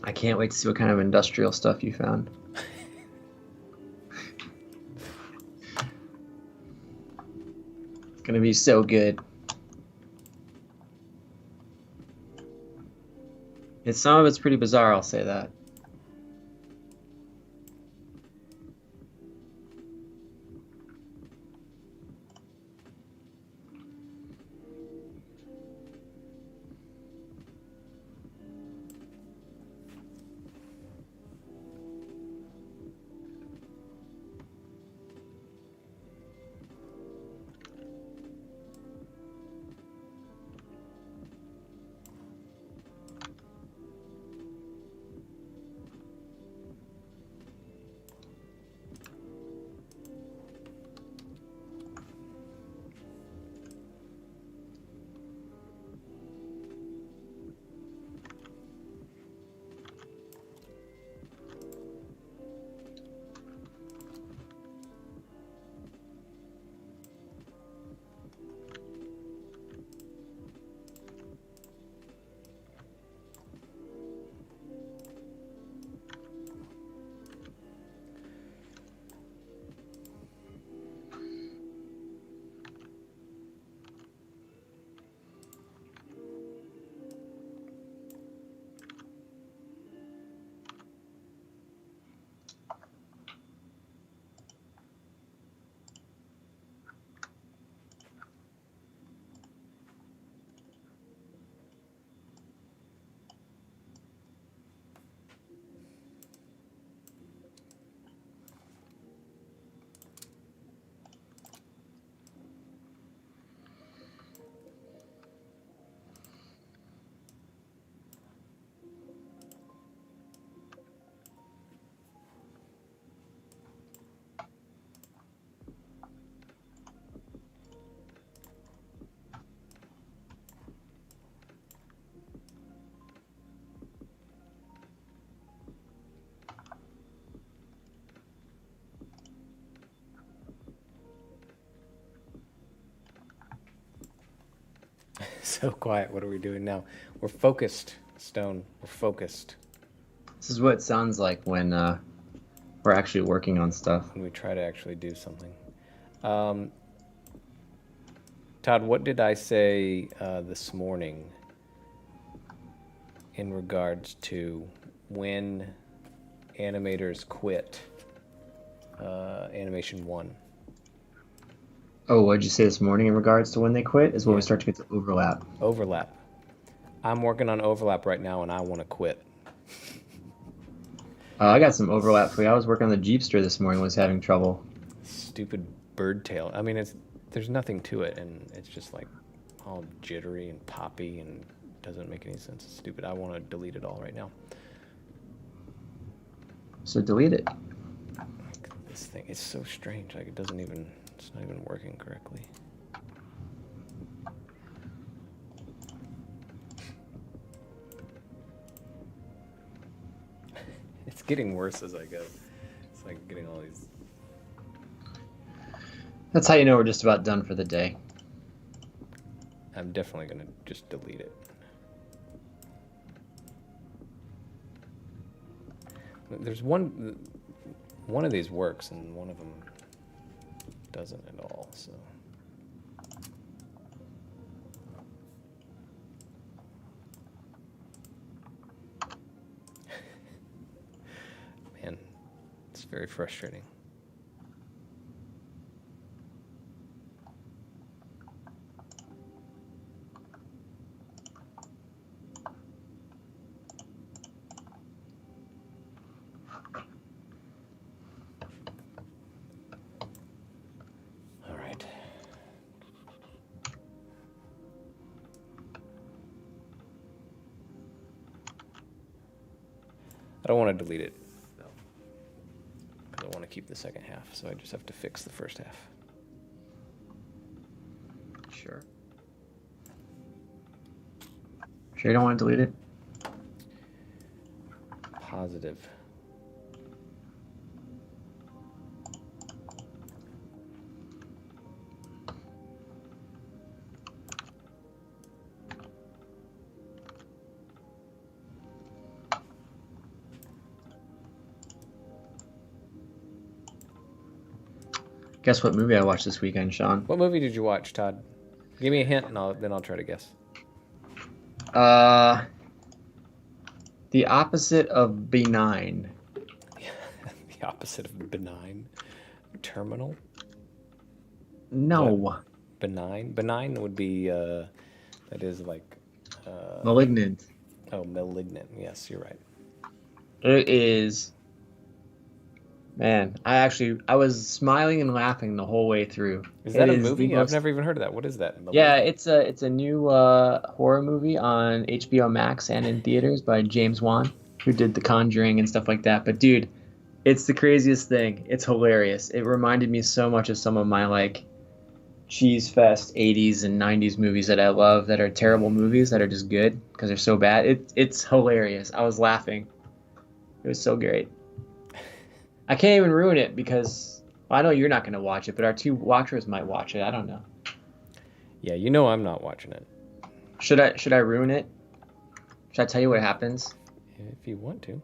I can't wait to see what kind of industrial stuff you found. It's gonna be so good. Some of it's pretty bizarre, I'll say that. So quiet. What are we doing now? We're focused, Stone. We're focused. This is what it sounds like when we're actually working on stuff. When we try to actually do something. Um, Todd, what did I say this morning in regards to when animators quit Animation 1? Oh, what did you say this morning in regards to when they quit? Is when Yeah. we start to get to overlap. Overlap. I'm working on overlap right now, and I want to quit. I got some overlap for you. I was working on the Jeepster this morning, was having trouble. Stupid bird tail. I mean, there's nothing to it, and it's just like all jittery and poppy and doesn't make any sense. It's stupid. I want to delete it all right now. So delete it. This thing is so strange. Like it's not even working correctly. It's getting worse as I go. It's like getting all these. That's how you know we're just about done for the day. I'm definitely gonna just delete it. There's one of these works and one of them doesn't at all, so. Man, it's very frustrating. All right. I don't want to delete it, though. I don't want to keep the second half, so I just have to fix the first half. Sure. Sure you don't want to delete it? Positive. Guess what movie I watched this weekend, Sean? What movie did you watch, Todd? Give me a hint, and then I'll try to guess. The opposite of benign. The opposite of benign. Terminal. No. What? Benign. Benign would be that is like. Malignant. Oh, malignant. Yes, you're right. It is. Man, I was smiling and laughing the whole way through. Is that It a is movie? the I've most- never even heard of that. What is that? Yeah, it's a new horror movie on HBO Max and in theaters by James Wan, who did The Conjuring and stuff like that. But dude, it's the craziest thing. It's hilarious. It reminded me so much of some of my like cheese fest 80s and 90s movies that I love that are terrible movies that are just good because they're so bad. It's hilarious. I was laughing. It was so great. I can't even ruin it because I know you're not going to watch it, but our two watchers might watch it. I don't know. Yeah, you know I'm not watching it. Should I ruin it? Should I tell you what happens? If you want to.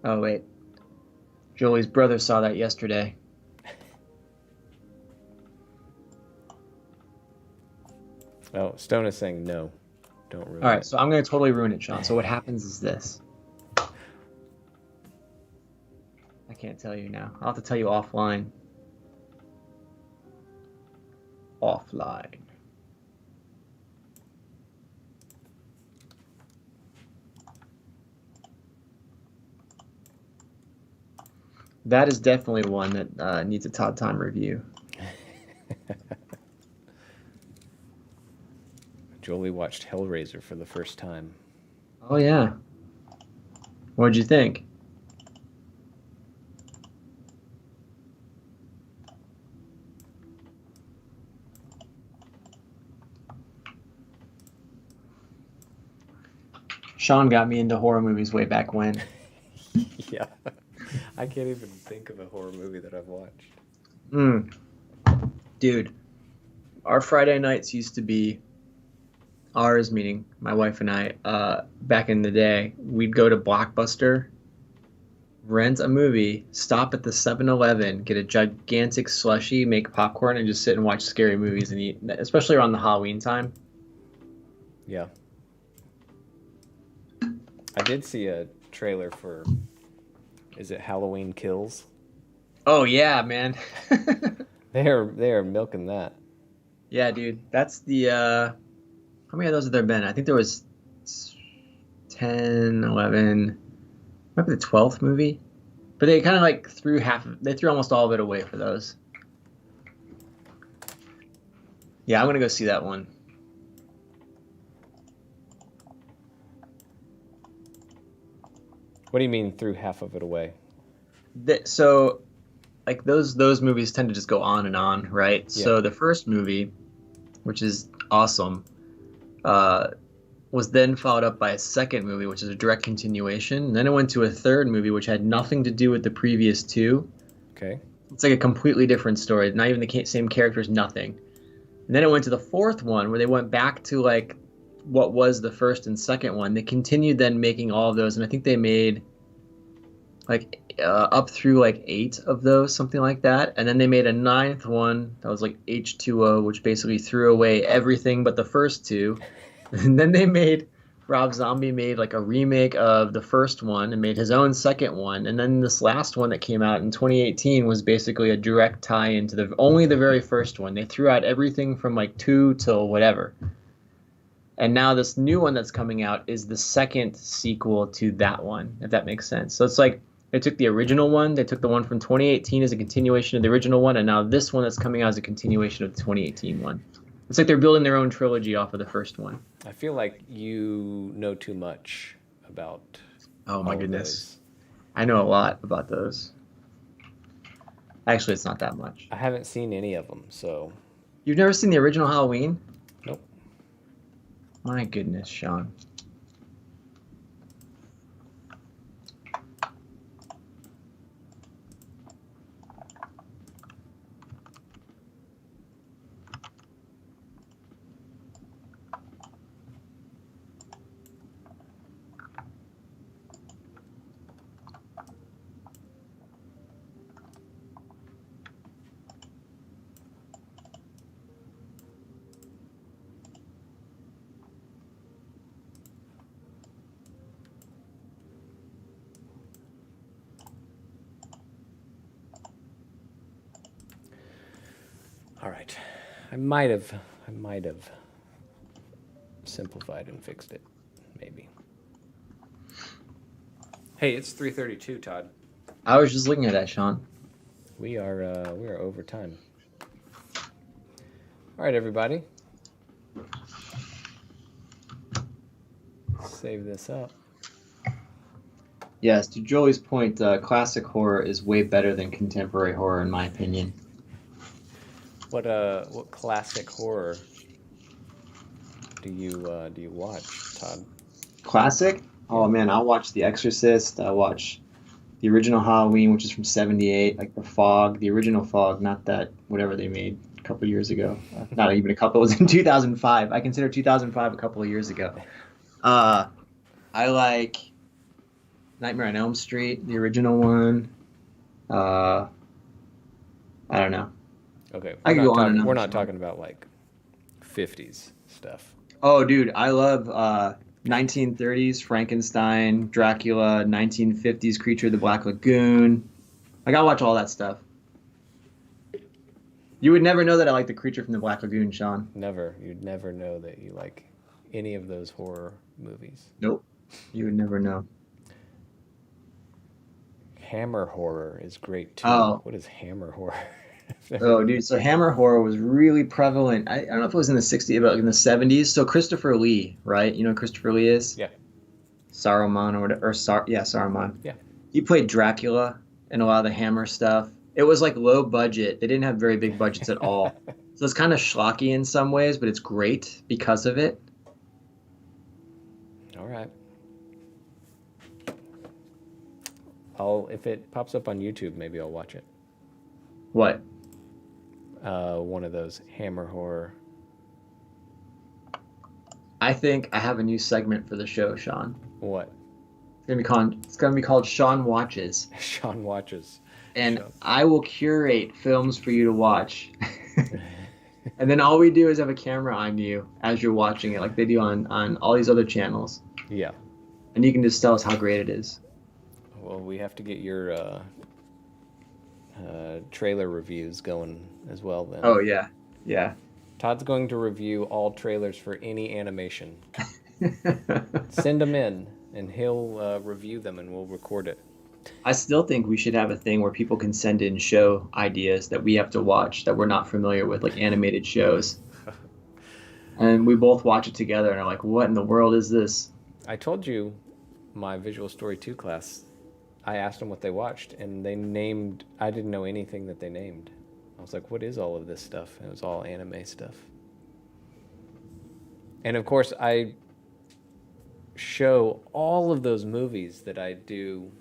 Oh wait, Jolie's brother saw that yesterday. Oh, Stone is saying no. Don't ruin All right, it. so I'm going to totally ruin it, Sean. So what happens is this. I can't tell you now. I'll have to tell you offline. Offline. That is definitely one that needs a Todd Time review. Jolie watched Hellraiser for the first time. Oh yeah. What'd you think? Sean got me into horror movies way back when. Yeah. I can't even think of a horror movie that I've watched. Dude, our Friday nights used to be ours, meaning my wife and I, back in the day. We'd go to Blockbuster, rent a movie, stop at the 7-Eleven, get a gigantic slushie, make popcorn, and just sit and watch scary movies and eat, especially around the Halloween time. Yeah. I did see a trailer for, is it Halloween Kills? Oh yeah, man. They are milking that. Yeah, dude. That's the how many of those have there been? I think there was 10, 11, maybe the 12th movie. But they kind of like they threw almost all of it away for those. Yeah, I'm gonna go see that one. What do you mean threw half of it away? So like those movies tend to just go on and on, right? Yeah. So the first movie, which is awesome, was then followed up by a second movie, which is a direct continuation. And then it went to a third movie, which had nothing to do with the previous two. Okay. It's like a completely different story, not even the same characters, nothing. And then it went to the fourth one, where they went back to like what was the first and second one. They continued then making all of those, and I think they made like up through like 8 of those, something like that. And then they made a ninth one that was like H2O, which basically threw away everything but the first two. And then Rob Zombie made like a remake of the first one and made his own second one. And then this last one that came out in 2018 was basically a direct tie into only the very first one. They threw out everything from like 2 till whatever. And now this new one that's coming out is the second sequel to that one, if that makes sense. So it's like they took the original one, they took the one from 2018 as a continuation of the original one, and now this one that's coming out is a continuation of the 2018 one. It's like they're building their own trilogy off of the first one. I feel like you know too much about. Oh my goodness. I know a lot about those. Actually, it's not that much. I haven't seen any of them, so. You've never seen the original Halloween? Nope. My goodness, Sean. All right. I might have simplified and fixed it, maybe. Hey, it's 3:32, Todd. I was just looking at that, Sean. We are over time. All right, everybody. Save this up. Yes, to Julie's point, classic horror is way better than contemporary horror, in my opinion. What classic horror do you watch, Todd? Classic? Oh man, I'll watch The Exorcist. I'll watch the original Halloween, which is from '78, like The Fog, the original Fog, not that whatever they made a couple years ago. Not even a couple. It was in 2005. I consider 2005 a couple of years ago. I like Nightmare on Elm Street, the original one. I don't know. Okay, I can go on and on. We're not talking about like 50s stuff. Oh, dude, I love 1930s Frankenstein, Dracula, 1950s Creature of the Black Lagoon. Like, I watch all that stuff. You would never know that I like the Creature from the Black Lagoon, Sean. Never. You'd never know that you like any of those horror movies. Nope. You would never know. Hammer horror is great too. Oh. What is hammer horror? Oh, dude. So Hammer horror was really prevalent. I don't know if it was in the 60s, but in the 70s. So Christopher Lee, right? You know who Christopher Lee is? Yeah. Saruman or whatever. Saruman. Yeah. He played Dracula in a lot of the Hammer stuff. It was like low budget. They didn't have very big budgets at all. So it's kind of schlocky in some ways, but it's great because of it. All right. If it pops up on YouTube, maybe I'll watch it. What? one of those Hammer horror. I think I have a new segment for the show, Sean. What? It's gonna be called Sean Watches. Sean watches. And Sean. I will curate films for you to watch. And then all we do is have a camera on you as you're watching it, like they do on all these other channels. Yeah. And you can just tell us how great it is. Well, we have to get your trailer reviews going as well then. Oh, yeah. Yeah. Todd's going to review all trailers for any animation. Send them in, and he'll review them, and we'll record it. I still think we should have a thing where people can send in show ideas that we have to watch that we're not familiar with, like animated shows. And we both watch it together and are like, what in the world is this? I told you my Visual Story 2 class, I asked them what they watched, and they named, I didn't know anything that they named. I was like, what is all of this stuff? And it was all anime stuff. And of course, I show all of those movies that I do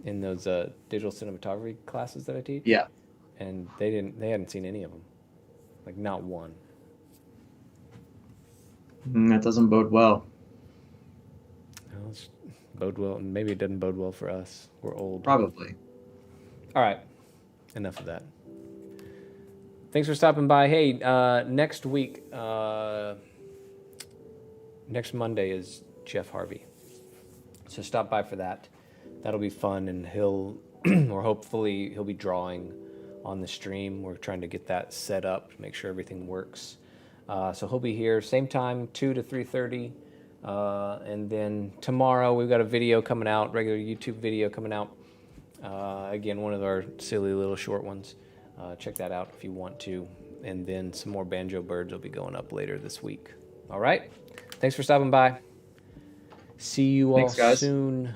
in those digital cinematography classes that I teach. Yeah. And they hadn't seen any of them. Like, not one. That doesn't bode well. Well, it's bode well. Maybe it doesn't bode well for us. We're old. Probably. All right. Enough of that. Thanks for stopping by. Hey, next week, next Monday is Jeff Harvey. So stop by for that. That'll be fun, and hopefully he'll be drawing on the stream. We're trying to get that set up to make sure everything works. So he'll be here same time, 2 to 3:30. And then tomorrow we've got a video coming out, regular YouTube video coming out. Again, one of our silly little short ones. Check that out if you want to. And then some more Banjo Birds will be going up later this week. All right. Thanks for stopping by. See you all Thanks, guys. soon.